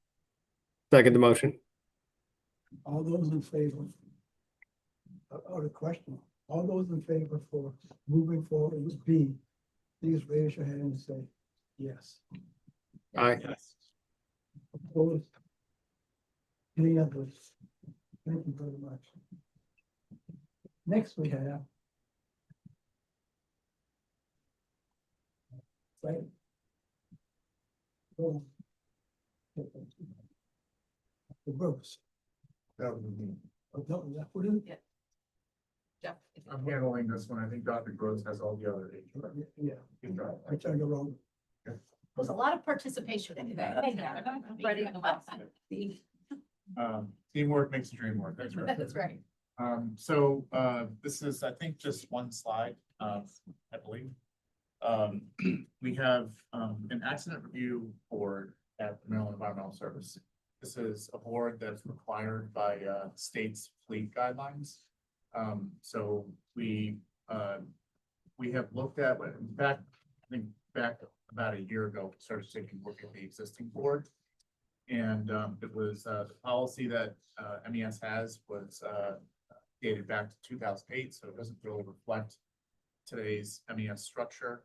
Second the motion. All those in favor? The question, all those in favor for moving forward with B, please raise your hand and say yes. Aye. Yes. Opposed? Any others? Thank you very much. Next we have right. Oh. The Brooks. Oh, no, that what is it? Jeff. I'm handling this one. I think Dr. Gross has all the other. Yeah, I turned around. Was a lot of participation in that. Teamwork makes the dream work. That's right. That's right. This is, I think, just one slide, I believe. We have, an accident review board at the Maryland Environmental Service. This is a board that's required by, state's fleet guidelines. So we have looked at, in fact, I think back about a year ago, we started taking a look at the existing board. And, it was, the policy that, MES has was, dated back to 2008, so it doesn't really reflect today's MES structure.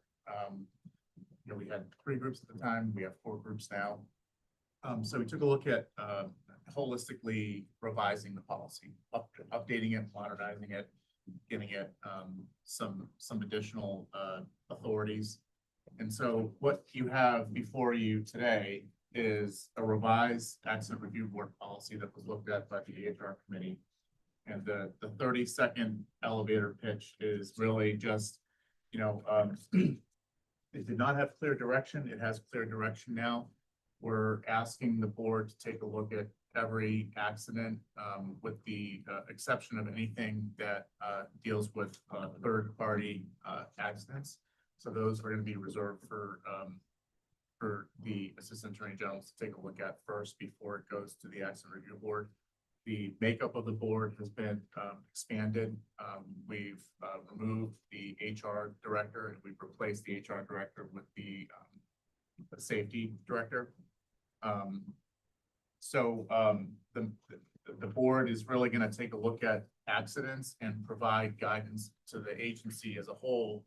We had 3 groups at the time, we have 4 groups now. So we took a look at holistically revising the policy, updating it, modernizing it, giving it some additional authorities. And so what you have before you today is a revised accident review board policy that was looked at by the HR committee. And the 30-second elevator pitch is really just, it did not have clear direction. It has clear direction now. We're asking the board to take a look at every accident, with the exception of anything that deals with third-party accidents. So those are going to be reserved for the Assistant Attorney General to take a look at first before it goes to the Accident Review Board. The makeup of the board has been expanded. We've removed the HR director and we've replaced the HR director with the safety director. The board is really going to take a look at accidents and provide guidance to the agency as a whole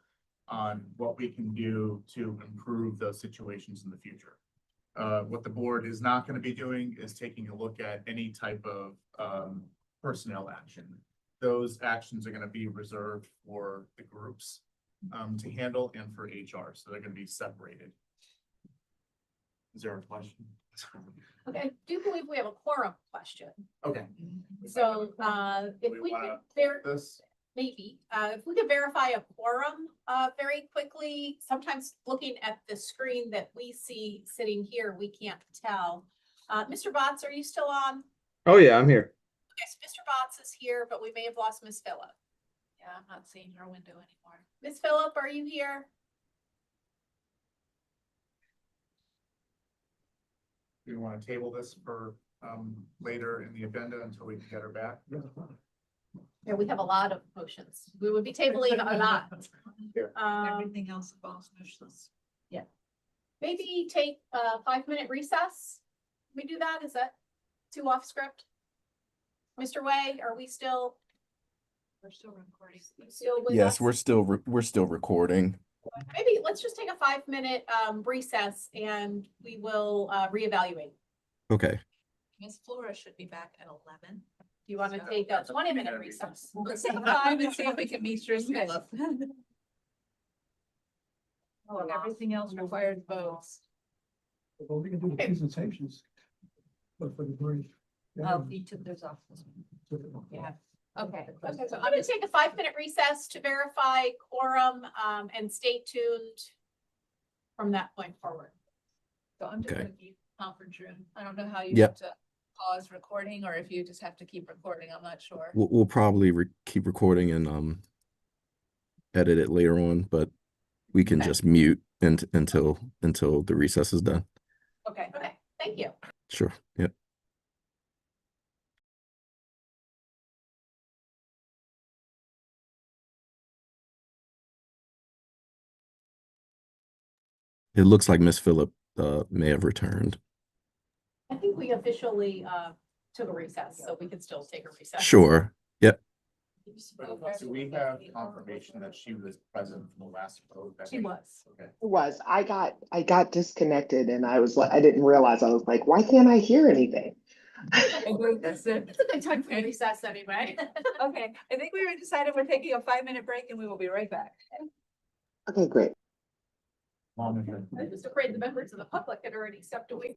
on what we can do to improve those situations in the future. What the board is not going to be doing is taking a look at any type of personnel action. Those actions are going to be reserved for the groups to handle and for HR, so they're going to be separated. Is there a question? Okay, I do believe we have a quorum question. Okay. So, if we could, This, if we could verify a quorum, very quickly, sometimes looking at the screen that we see sitting here, we can't tell. Mr. Botts, are you still on? Oh, yeah, I'm here. Yes, Mr. Botts is here, but we may have lost Miss Phillip. Yeah, I'm not seeing her window anymore. Miss Phillip, are you here? do you want to table this for later in the agenda until we can get her back? Yeah, we have a lot of motions. We would be tabling a lot. Everything else involves motions. Maybe take a 5-minute recess. Can we do that? Is that too off script? Mr. Way, are we still? We're still recording. Still with Yes, us? we're still recording. Maybe let's just take a 5-minute recess and we will reevaluate. Okay. Miss Flora should be back at 11. Do you want to take a 20-minute recess? Let's take 5 and see if we can meet your schedule. Everything else requires votes. Well, we can do the presentations. But for the brief. Oh, each of those offices. Yeah. Okay, so I'm gonna take a 5-minute recess to verify quorum and stay tuned from that point forward. So I'm just Okay. gonna keep conference room. I don't know how you Yep. have to pause recording or if you just have to keep recording. I'm not sure. We'll probably keep recording and edit it later on, but we can Okay. just mute until the recess is done. Okay, thank you. Sure. Yep. It looks like Miss Phillip may have returned. I think we officially took a recess, so we can still take a recess. Sure. Yep. Do we have confirmation that she was present for the last vote? She was. Okay. I got disconnected and I was like, I didn't realize, I was like, why can't I hear anything? That's it. It's a good time for a recess anyway. Okay, I think we decided we're taking a 5-minute break and we will be right back. Okay, great. Long as I'm just afraid the members of the public had already stepped away.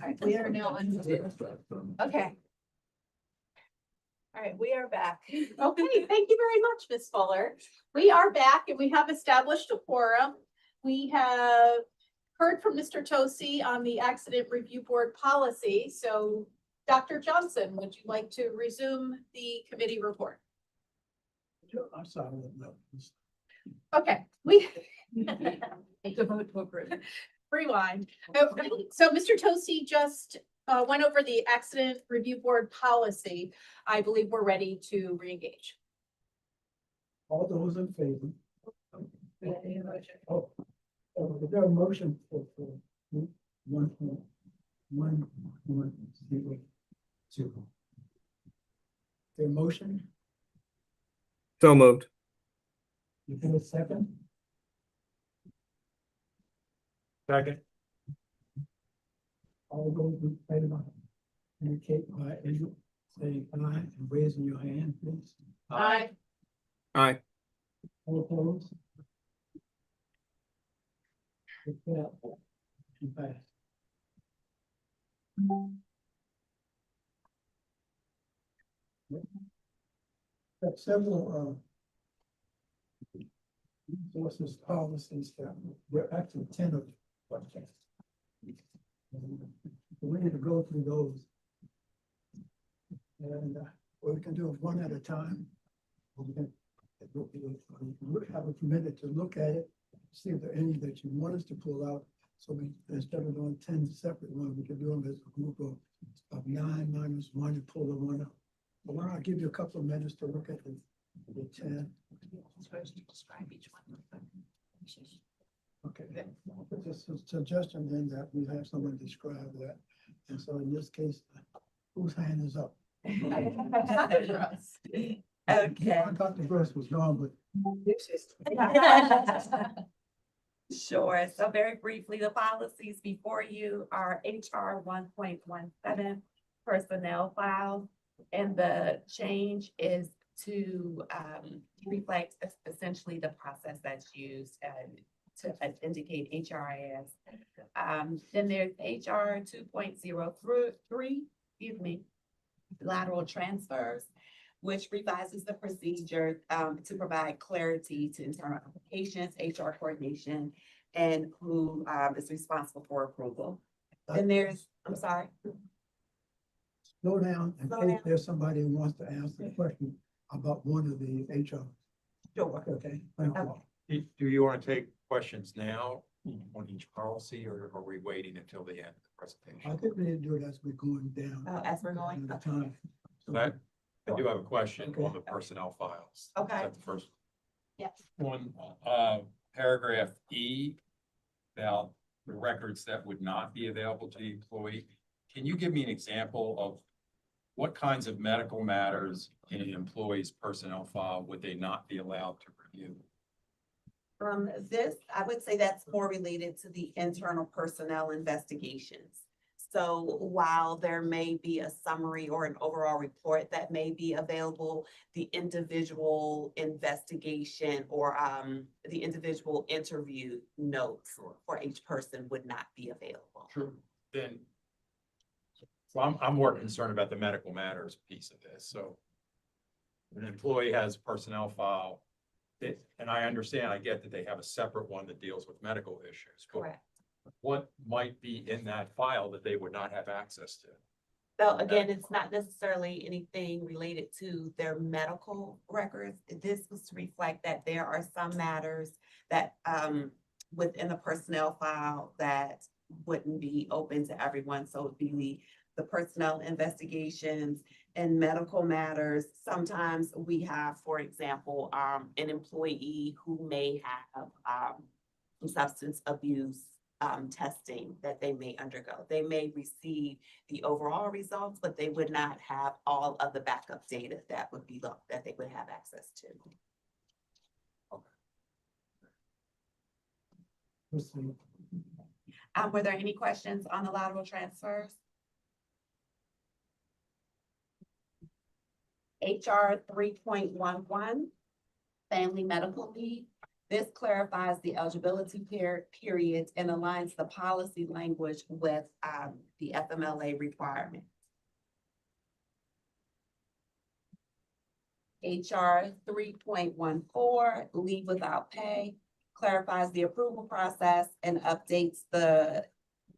right, we are now on. Okay. All right, we are back. Okay, thank you very much, Ms. Fuller. We are back and we have established a quorum. We have heard from Mr. Tosi on the Accident Review Board policy. So Dr. Johnson, would you like to resume the committee report? I'm sorry. No. Okay, we. Rewind. Okay, so Mr. Tosi just went over the Accident Review Board policy. I believe we're ready to reengage. All those in favor? Oh, is there a motion for 1.1102? Their motion, So moved. you have a second? Second. All those in favor indicate by saying aye and raising your hand, please. Aye. Aye. All opposed? With that, motion passed. Got several resources, policies that there are actually 10 of them. We need to go through those. And what we can do is one at a time. We can have a minute to look at it, see if there are any that you want us to pull out. So we, instead of doing 10 separate ones, we can do them as a group of 9 minus 1 and pull the one out. But why don't I give you a couple of minutes to look at the 10. Describe each one. Okay, just a suggestion then that we have someone describe that. And so in this case, whose hand is up? Okay. I thought the verse was gone, but Sure. So very briefly, the policies before you are HR 1.17 personnel file. And the change is to reflect essentially the process that's used to indicate HRIS. Then there's HR 2.03, excuse me, lateral transfers, which revises the procedure to provide clarity to internal applications, HR coordination, and who is responsible for approval. Then there's, I'm sorry. slow down in Slow case down. there's somebody who wants to ask a question about one of the HR. Sure. Okay, thank you. Do you want to take questions now on each policy, or are we waiting until the end of the presentation? I think we need to do it as we're going down. As we're going. At a time. So that, I do have a question Okay. on the personnel files. Okay. Is that the first Yes. one? Paragraph E, about the records that would not be available to the employee. Can you give me an example of what kinds of medical matters in an employee's personnel file would they not be allowed to review? This, I would say that's more related to the internal personnel investigations. So while there may be a summary or an overall report that may be available, the individual investigation or the individual interview notes for each person would not be available. True. Then, so I'm more concerned about the medical matters piece of this. So an employee has a personnel file, and I understand, I get that they have a separate one that deals with medical issues. but Correct. What might be in that file that they would not have access to? So again, it's not necessarily anything related to their medical records. This was to reflect that there are some matters that within the personnel file that wouldn't be open to everyone. So it'd be the personnel investigations and medical matters. Sometimes we have, for example, an employee who may have some substance abuse testing that they may undergo. They may receive the overall results, but they would not have all of the backup data that would be that they would have access to. Proceed. Were there any questions on the lateral transfers? HR 3.11, family medical leave. This clarifies the eligibility period and aligns the policy language with the FMLA requirement. HR 3.14, leave without pay, clarifies the approval process and updates the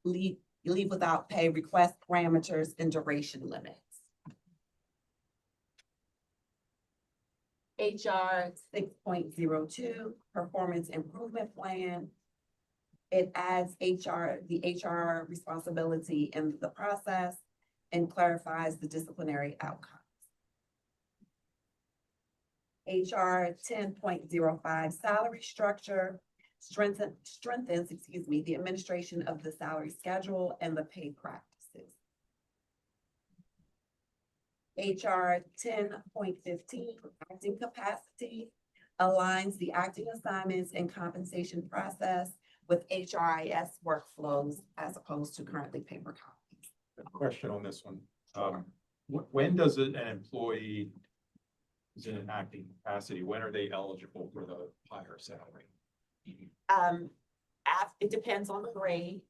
leave without pay request parameters and duration limits. HR 6.02, performance improvement plan. It adds the HR responsibility in the process and clarifies the disciplinary outcomes. HR 10.05, salary structure, strengthens, the administration of the salary schedule and the pay practices. HR 10.15, acting capacity, aligns the acting assignments and compensation process with HRIS workflows as opposed to currently paper copies. A question on this one. When does an employee is in an acting capacity, when are they eligible for the higher salary? It depends on the grade.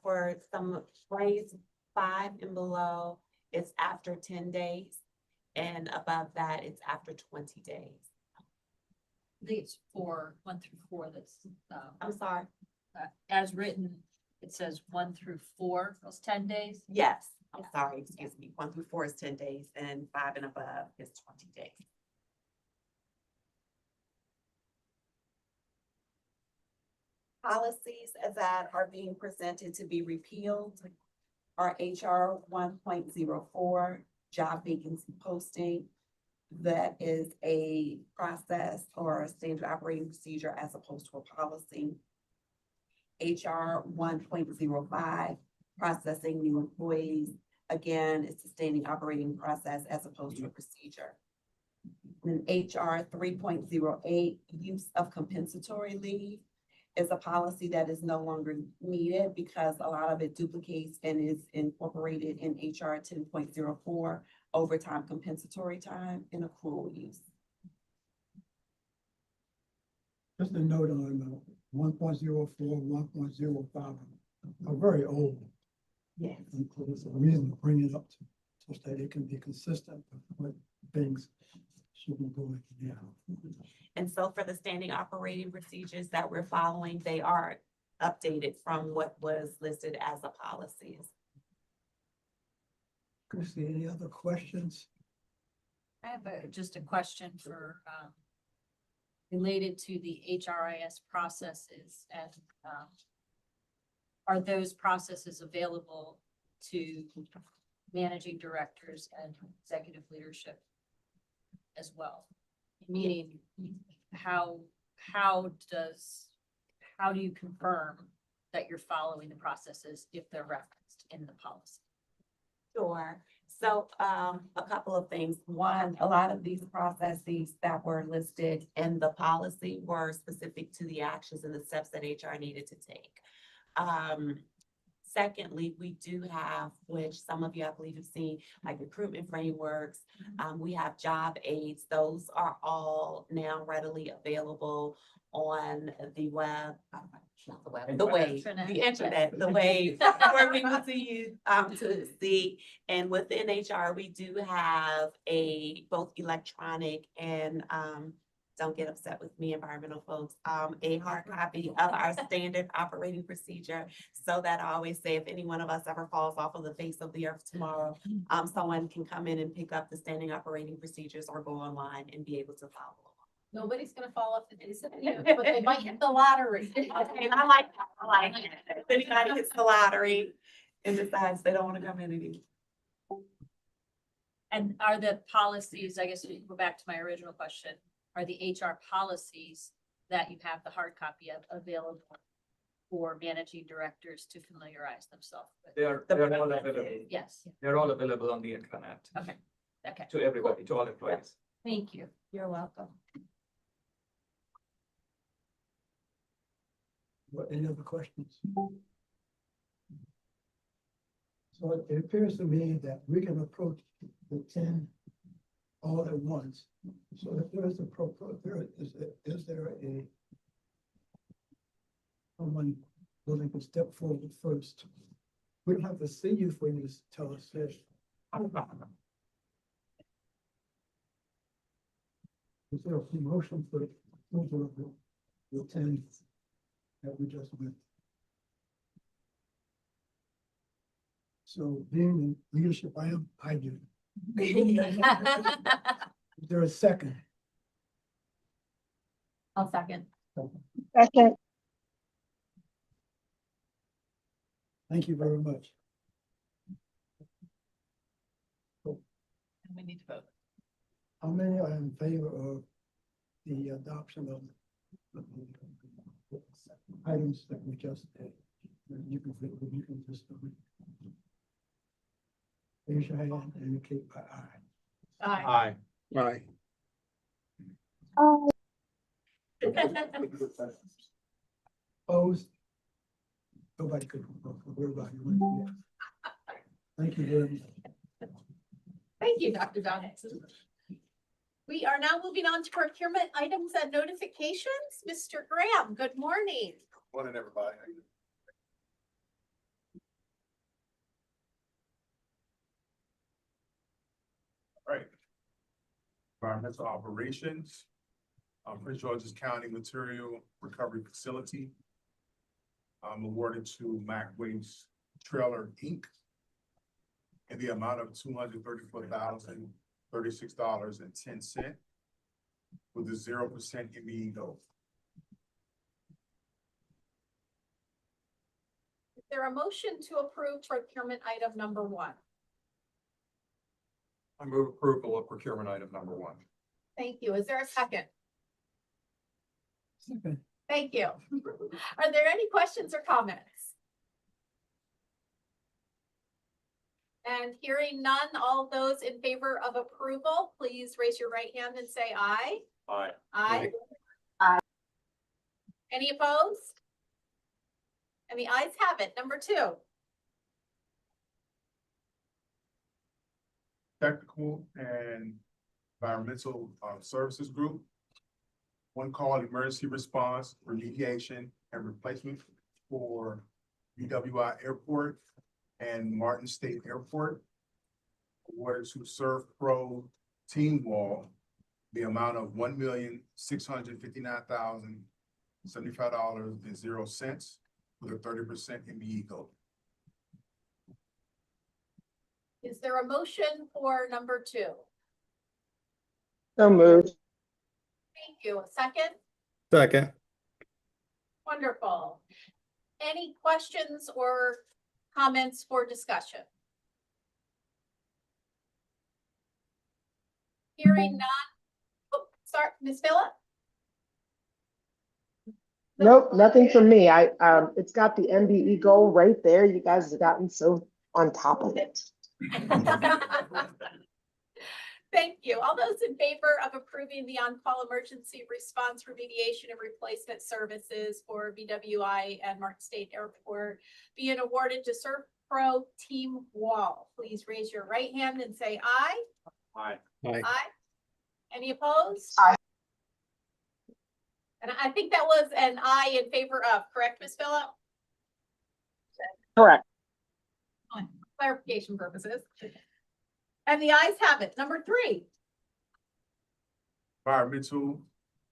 For some grades 5 and below, it's after 10 days. And above that, it's after 20 days. I think it's 1 through 4 that's, I'm sorry. as written, it says 1 through 4, those 10 days. Yes, I'm sorry, excuse me. 1 through 4 is 10 days and 5 and above is 20 days. Policies that are being presented to be repealed are HR 1.04, job vacancy posting. That is a process or a standard operating procedure as opposed to a policy. HR 1.05, processing new employees. Again, it's a standing operating process as opposed to a procedure. And HR 3.08, use of compensatory leave, is a policy that is no longer needed because a lot of it duplicates and is incorporated in HR 10.04, overtime compensatory time and accrual use. Just a note on 1.04, 1.05 are very old. Yes. And there's a reason to bring it up to, so that it can be consistent with things should be going now. And so for the standing operating procedures that we're following, they are updated from what was listed as a policy. Christie, any other questions? I have just a question for, related to the HRIS processes and, are those processes available to managing directors and executive leadership as well? Meaning, how do you confirm that you're following the processes if they're referenced in the policy? Sure. So a couple of things. One, a lot of these processes that were listed in the policy were specific to the actions and the steps that HR needed to take. Secondly, we do have, which some of you I believe have seen, like recruitment frameworks. We have job aids. Those are all now readily available on the web. Not the web, the wave, the internet, the wave, for people to use, to see. And within HR, we do have both electronic and, don't get upset with me, environmental folks, a hard copy of our standard operating procedure. So that I always say, if any one of us ever falls off of the face of the earth tomorrow, someone can come in and pick up the standing operating procedures or go online and be able to follow. Nobody's gonna fall off the face of the earth, but they might hit the lottery. Okay, I like that. I like it. If anybody hits the lottery and decides they don't want to come in anymore. And are the policies, I guess we can go back to my original question, are the HR policies that you have the hard copy of available for managing directors to familiarize themselves with? They're all available. Yes, They're all available on the internet okay, to everybody, to all employees. thank you. You're welcome. Any other questions? So it appears to me that we can approach the 10 all at once. So if there is is there a someone willing to step forward first. We don't have to see you for you to tell us this. Is there a promotion for the 10 that we just went? So being in leadership, I do. Is there a second? I'll second. Second. Thank you very much. We need to vote. How many are in favor of the adoption of the items that we just did? You can just raise your hand and indicate by aye. Aye. Opposed? Nobody could vote for everybody. Thank you very much. Thank you, Dr. Johnson. We are now moving on to procurement items and notifications. Mr. Graham, good morning. Morning, everybody. All right. Environmental operations, Prince George's County Material Recovery Facility. Awarded to Mac Waste Trailer Inc. in the amount of $234,036.10 with a 0% ME goal. Is there a motion to approve procurement item number 1? I move approval of procurement item number 1. Thank you. Is there a second? Second. Thank you. Are there any questions or comments? And hearing none, all those in favor of approval, please raise your right hand and say aye. Aye. Aye. Aye. Any opposed? And the ayes have it. Number 2. Technical and Environmental Services Group. One call emergency response, remediation and replacement for UWI Airport and Martin State Airport. Awarded to Surf Pro Team Wall, the amount of $1,659,075.00 with a 30% MBE goal. Is there a motion for number 2? So moved. Thank you. A second? Second. Wonderful. Any questions or comments for discussion? Hearing none. Oh, sorry, Ms. Phillip? Nope, nothing for me. It's got the MBE goal right there. You guys have gotten so on top of it. Thank you. All those in favor of approving the on-call emergency response remediation and replacement services for BWI and Martin State Airport being awarded to Surf Pro Team Wall, please raise your right hand and say aye. Aye. Aye. Any opposed? Aye. And I think that was an aye in favor of, correct, Ms. Phillip? Correct. Clarification purposes. And the ayes have it. Number 3. Environmental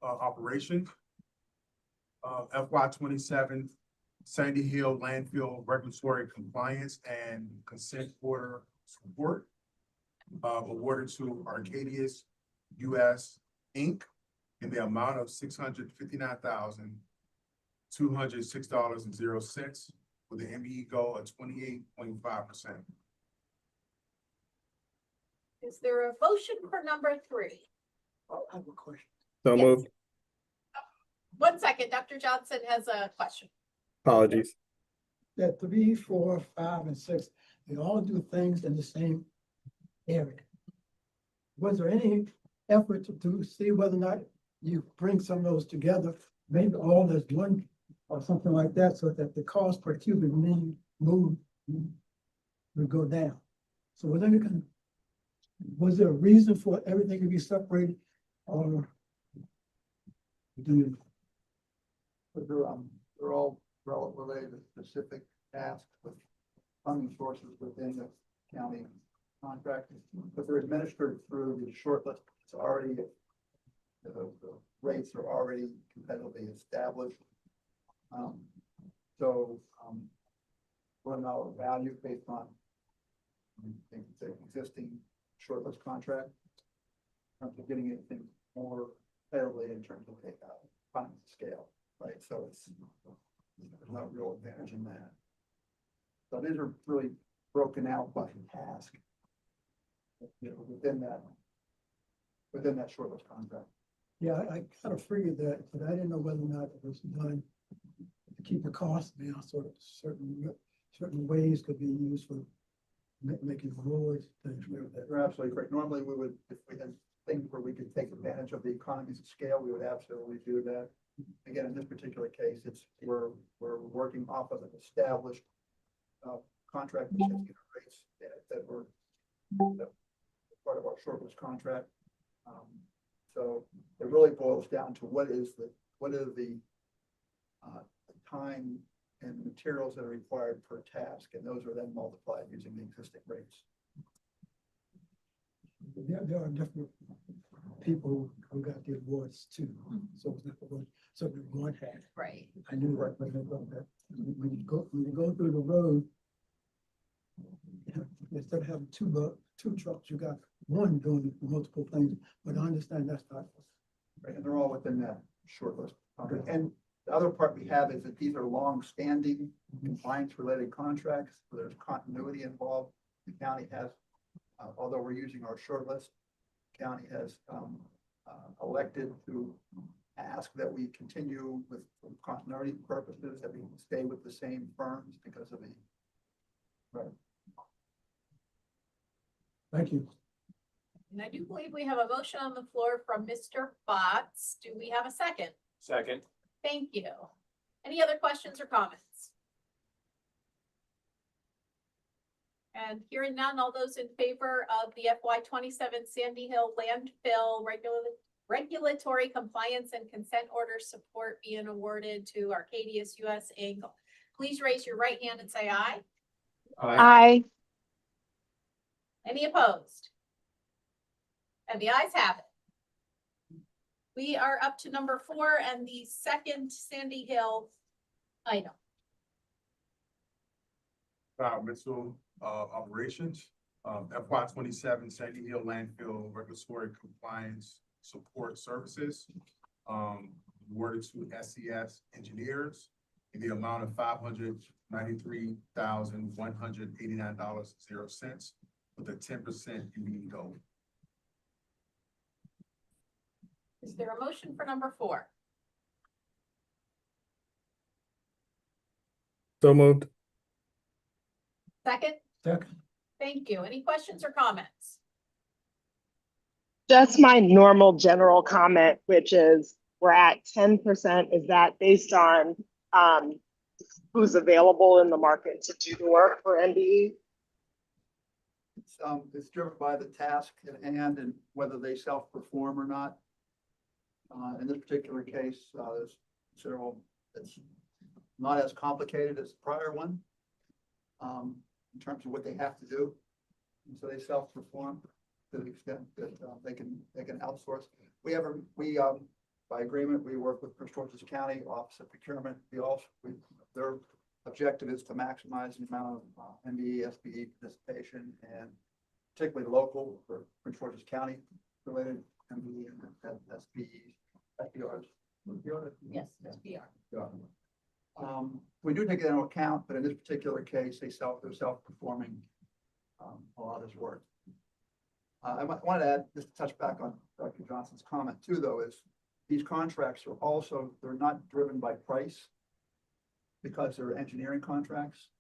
operations. FY 27 Sandy Hill landfill regulatory compliance and consent order support. Awarded to Arcadius US Inc. in the amount of $659,206.00 with an MBE goal of 28.5%. Is there a motion for number 3? Oh, I have a question. So Yes. moved. 1 second, Dr. Johnson has a question. Apologies. That 3, 4, 5, and 6, they all do things in the same area. Was there any effort to see whether or not you bring some of those together, maybe all as one or something like that, so that the cost per cubic meter move would go down? So was there a reason for everything to be separated, or they're all related to specific tasks with funding sources within the county contract, but they're administered through the short list. It's already, the rates are already competitively established. We're not value based on the existing shortlist contract. In terms of getting anything more fairly in terms of economies of scale, right? So there's no real advantage in that. So these are really broken out by task. Within that shortlist contract. Yeah, I kind of figured that, but I didn't know whether or not it was done to keep the cost down, sort of certain ways could be used for making rewards, things like that. You're absolutely correct. Normally we would, if we had things where we could take advantage of the economies of scale, we would absolutely do that. Again, in this particular case, we're working off of an established contract rates that were part of our shortlist contract. So it really boils down to what is the time and materials that are required per task, and those are then multiplied using the existing rates. There are different people who got the awards too, so it's not what certain one had. Right. I knew that, but when you go through the road, instead of having two trucks, you got one doing multiple things, but I understand that's not. Right, and they're all within that short list. And the other part we have is that these are long-standing compliance-related contracts, so there's continuity involved. The county has, although we're using our short list, the county has elected to ask that we continue with continuity purposes, that we stay with the same firms because of the. Right. Thank you. And I do believe we have a motion on the floor from Mr. Botts. Do we have a second? Second. Thank you. Any other questions or comments? And hearing none, all those in favor of the FY 27 Sandy Hill landfill regulatory compliance and consent order support being awarded to Arcadius US Inc. Please raise your right hand and say aye. Aye. Any opposed? And the ayes have it. We are up to number 4 and the second Sandy Hill item. Missile operations, FY 27 Sandy Hill landfill regulatory compliance support services. Awarded to SES engineers in the amount of $593,189.00 with a 10% immediate goal. Is there a motion for number 4? So moved. Second? Second. Thank you. Any questions or comments? Just my normal general comment, which is we're at 10%. Is that based on who's available in the market to do the work for NDE? It's driven by the task at hand and whether they self-perform or not. In this particular case, there's several, it's not as complicated as the prior one in terms of what they have to do. And so they self-perform to the extent that they can outsource. By agreement, we work with Prince George's County Office of Procurement. Their objective is to maximize the amount of MBE, SBE participation, and particularly local for Prince George's County related MBE and SBE, SBRs. Yes, SBR. Yeah. We do take that into account, but in this particular case, they're self-performing a lot of this work. I want to add, just to touch back on Dr. Johnson's comment too, though, is these contracts are also, they're not driven by price because they're engineering contracts.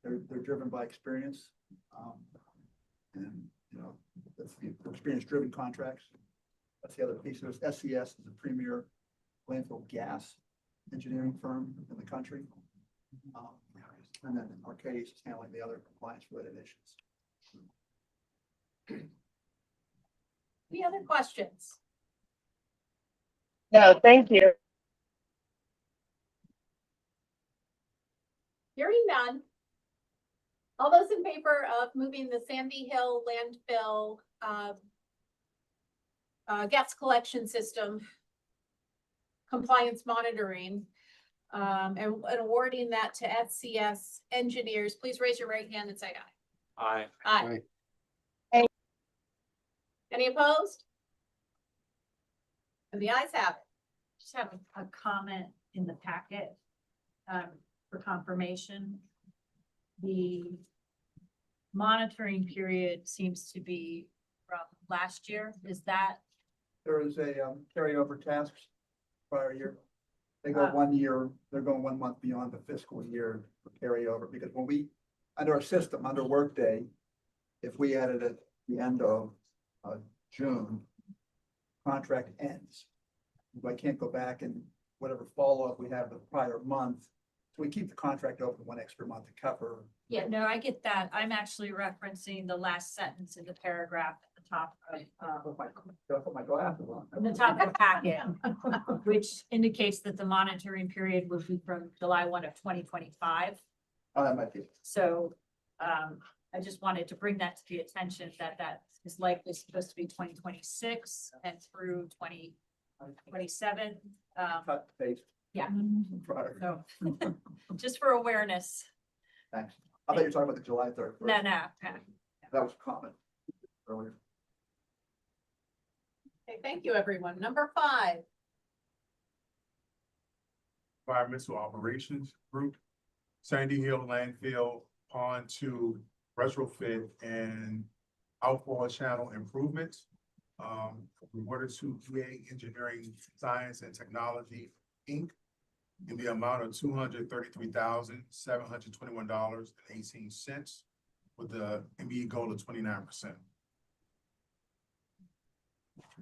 They're driven by experience. And, you know, that's the experience-driven contracts. That's the other piece. There's SES is a premier landfill gas engineering firm in the country. And then Arcadius is handling the other compliance-related issues. Any other questions? No, thank you. Hearing none. All those in favor of moving the Sandy Hill landfill, gas collection system compliance monitoring, and awarding that to SCS engineers, please raise your right hand and say aye. Aye. Aye. Any opposed? And the ayes have it. Just have a comment in the packet, for confirmation. The monitoring period seems to be from last year. Is that, There is a carryover tasks prior year. They go Ah. 1 year, they're going 1 month beyond the fiscal year for carryover, because when we, under our system, under Workday, if we added at the end of June, contract ends. I can't go back and whatever follow-up we have the prior month, so we keep the contract open 1 extra month to cover. yeah, no, I get that. I'm actually referencing the last sentence in the paragraph at the top of, Put my glasses on. the top of the packet, which indicates that the monitoring period would be from July 1 of 2025. Oh, that might be. So, I just wanted to bring that to the attention that that is likely supposed to be 2026 and through 2027. Cut, paste, Yeah, prior. so just for awareness. Thanks. I thought you were talking about the July 3rd. No, no. That was common earlier. Okay, thank you, everyone. Number 5. Environmental Operations Group, Sandy Hill Landfill Pond 2 retrofit and outfall channel improvements. Awarded to EA Engineering Science and Technology, Inc. in the amount of $233,721.18 with the MBE goal of 29%.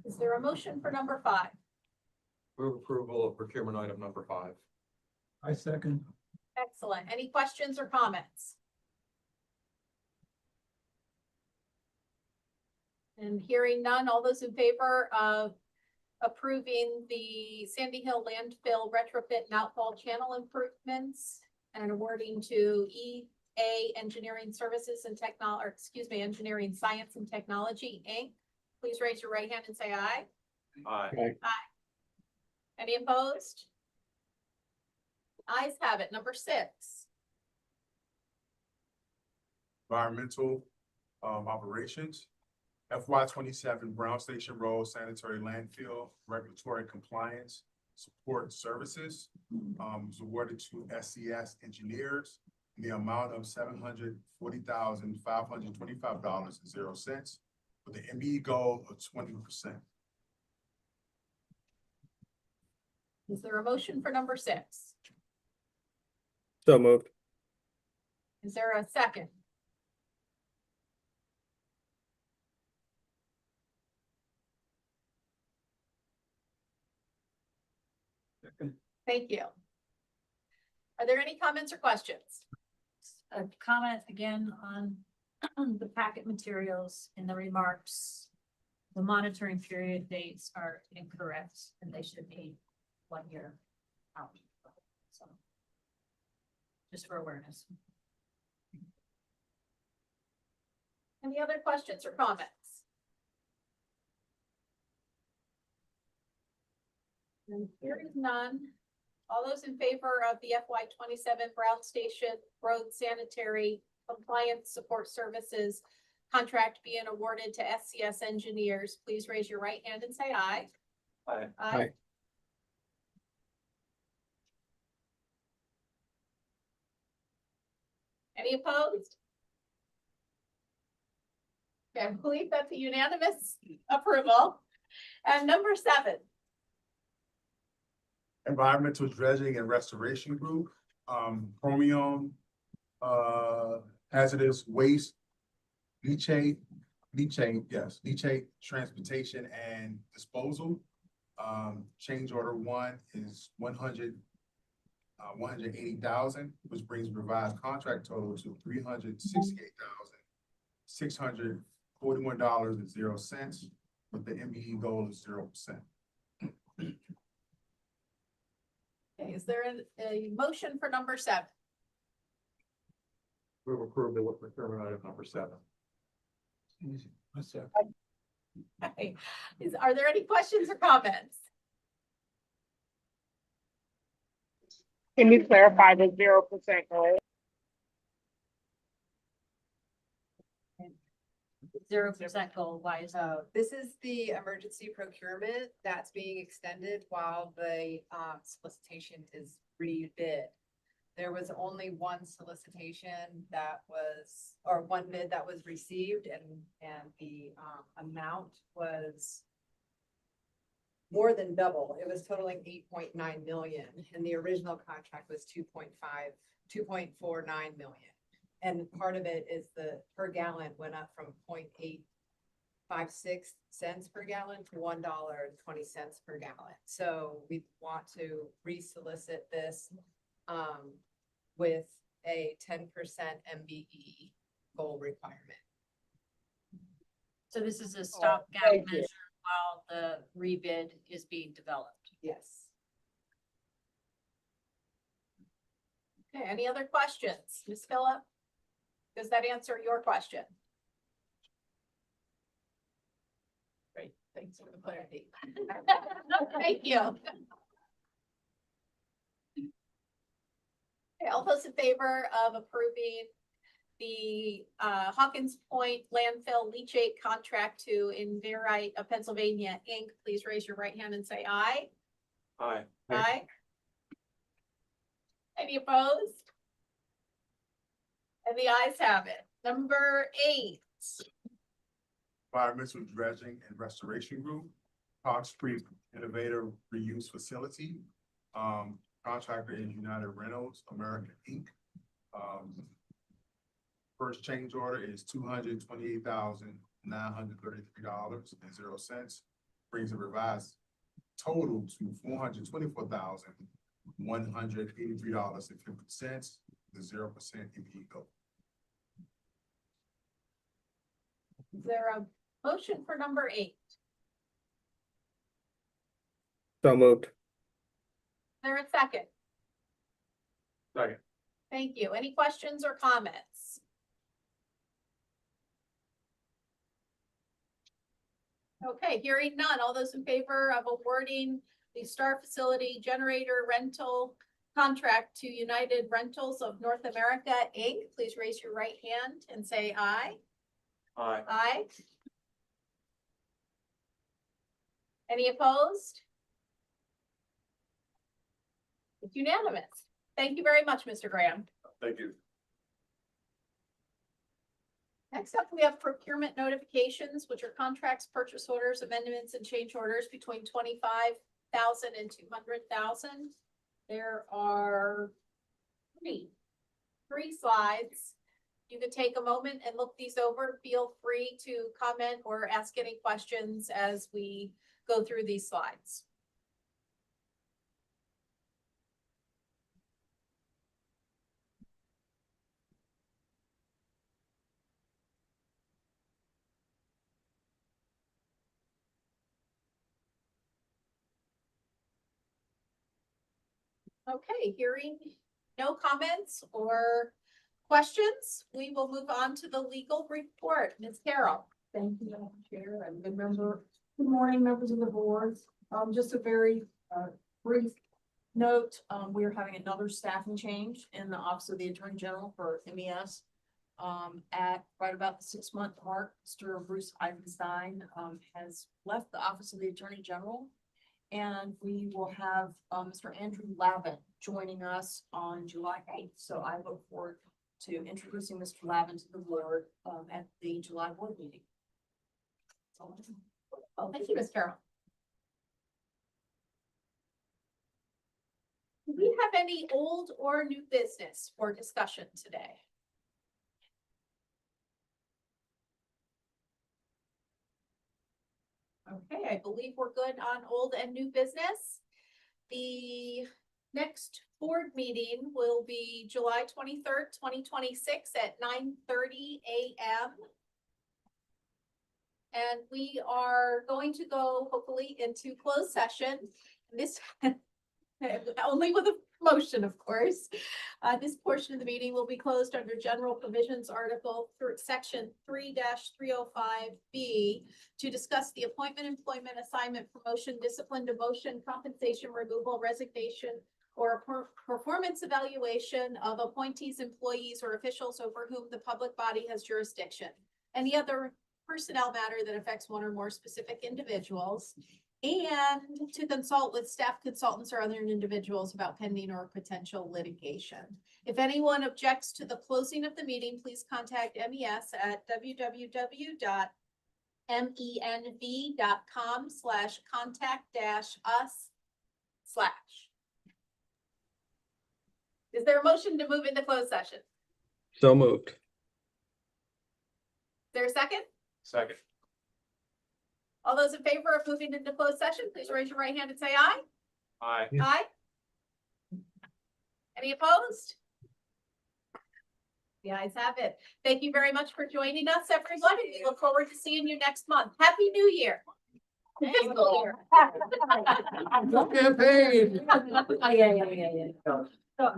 Is there a motion for number 5? Move approval of procurement item number 5. I second. Excellent. Any questions or comments? And hearing none, all those in favor of approving the Sandy Hill landfill retrofit and outfall channel improvements and awarding to EA Engineering Services and Engineering Science and Technology, Inc. Please raise your right hand and say aye. Aye. Any opposed? Ayes have it. Number 6. Environmental Operations, FY 27 Brown Station Road Sanitary Landfill Regulatory Compliance Support Services was awarded to SCS Engineers in the amount of $740,525.00 with the MBE goal of 20%. Is there a motion for number 6? So moved. Is there a second? Thank you. Are there any comments or questions? A comment again on the packet materials in the remarks. The monitoring period dates are incorrect and they should be 1 year out. So, just for awareness. Any other questions or comments? And hearing none, all those in favor of the FY 27 Brown Station Road Sanitary Compliance Support Services contract being awarded to SCS Engineers, please raise your right hand and say aye. Aye. Aye. Any opposed? Okay, I believe that's a unanimous approval. And number 7. Environmental Dredging and Restoration Group, Chromium, hazardous waste, leachate transportation and disposal. Change order 1 is 180,000, which brings revised contract total to $368,641.00 with the MBE goal of 0%. Okay, is there a motion for number 7? Move approval with procurement item number 7. Easy. What's that? Okay. Are there any questions or comments? Can you clarify the 0% goal? 0% goal, why is that? This is the emergency procurement that's being extended while the solicitation is rebid. There was only one solicitation that was, or one bid that was received, and the amount was more than double. It was totaling 8.9 million, and the original contract was 2.49 million. And part of it is the per gallon went up from 0.856 cents per gallon to $1.20 per gallon. So we want to resolicit this with a 10% MBE goal requirement. So this is a stopgap thank you. measure while the rebid is being developed. Yes. Okay, any other questions? Ms. Phillip? Does that answer your question? Great, thanks for the clarity. Thank you. Okay, all those in favor of approving the Hawkins Point landfill leachate contract to Inverite of Pennsylvania, Inc., please raise your right hand and say aye. Aye. Aye. Any opposed? And the ayes have it. Number 8. Environmental Dredging and Restoration Group, Cox Creek Innovator Reuse Facility. Contractor is United Rentals, America, Inc. First change order is $228,933.00. Brings a revised total to $424,183.50. The 0% MBE goal. Is there a motion for number 8? Is So moved. there a second? Second. Thank you. Any questions or comments? Okay, hearing none. All those in favor of awarding the Star Facility Generator Rental contract to United Rentals of North America, Inc., please raise your right hand and say aye. Aye. Aye. Any opposed? It's unanimous. Thank you very much, Mr. Graham. Thank you. Next up, we have procurement notifications, which are contracts, purchase orders, amendments, and change orders between 25,000 and 200,000. There are three slides. You can take a moment and look these over. Feel free to comment or ask any questions as we go through these slides. Okay, hearing no comments or questions, we will move on to the legal report. Ms. Carroll. Thank you, Madam Chair, and good morning, members of the board. Just a very brief note, we are having another staffing change in the Office of the Attorney General for MES. At right about the 6-month mark, Mr. Bruce Eisenstein has left the Office of the Attorney General. And we will have Mr. Andrew Lavin joining us on July 8th. So I look forward to introducing Mr. Lavin to the board at the July board meeting. Oh, thank you, Ms. Carroll. Do we have any old or new business for discussion today? Okay, I believe we're good on old and new business. The next board meeting will be July 23rd, 2026 at 9:30 a.m. And we are going to go hopefully into closed session. This only with a motion, of course. This portion of the meeting will be closed under general provisions article section 3-305B to discuss the appointment, employment, assignment, promotion, discipline, demotion, compensation, removal, resignation, or performance evaluation of appointees, employees, or officials over whom the public body has jurisdiction. Any other personnel matter that affects one or more specific individuals, and to consult with staff consultants or other individuals about pending or potential litigation. If anyone objects to the closing of the meeting, please contact MES at www.menv.com/contact-us/. Is there a motion to move into closed session? So moved. Is there a second? Second. All those in favor of moving into closed session, please raise your right hand and say aye. Aye. Aye. Any opposed? The ayes have it. Thank you very much for joining us, everybody. We look forward to seeing you next month. Happy New Year. Fiscal year. Campaign. Oh, yeah. So I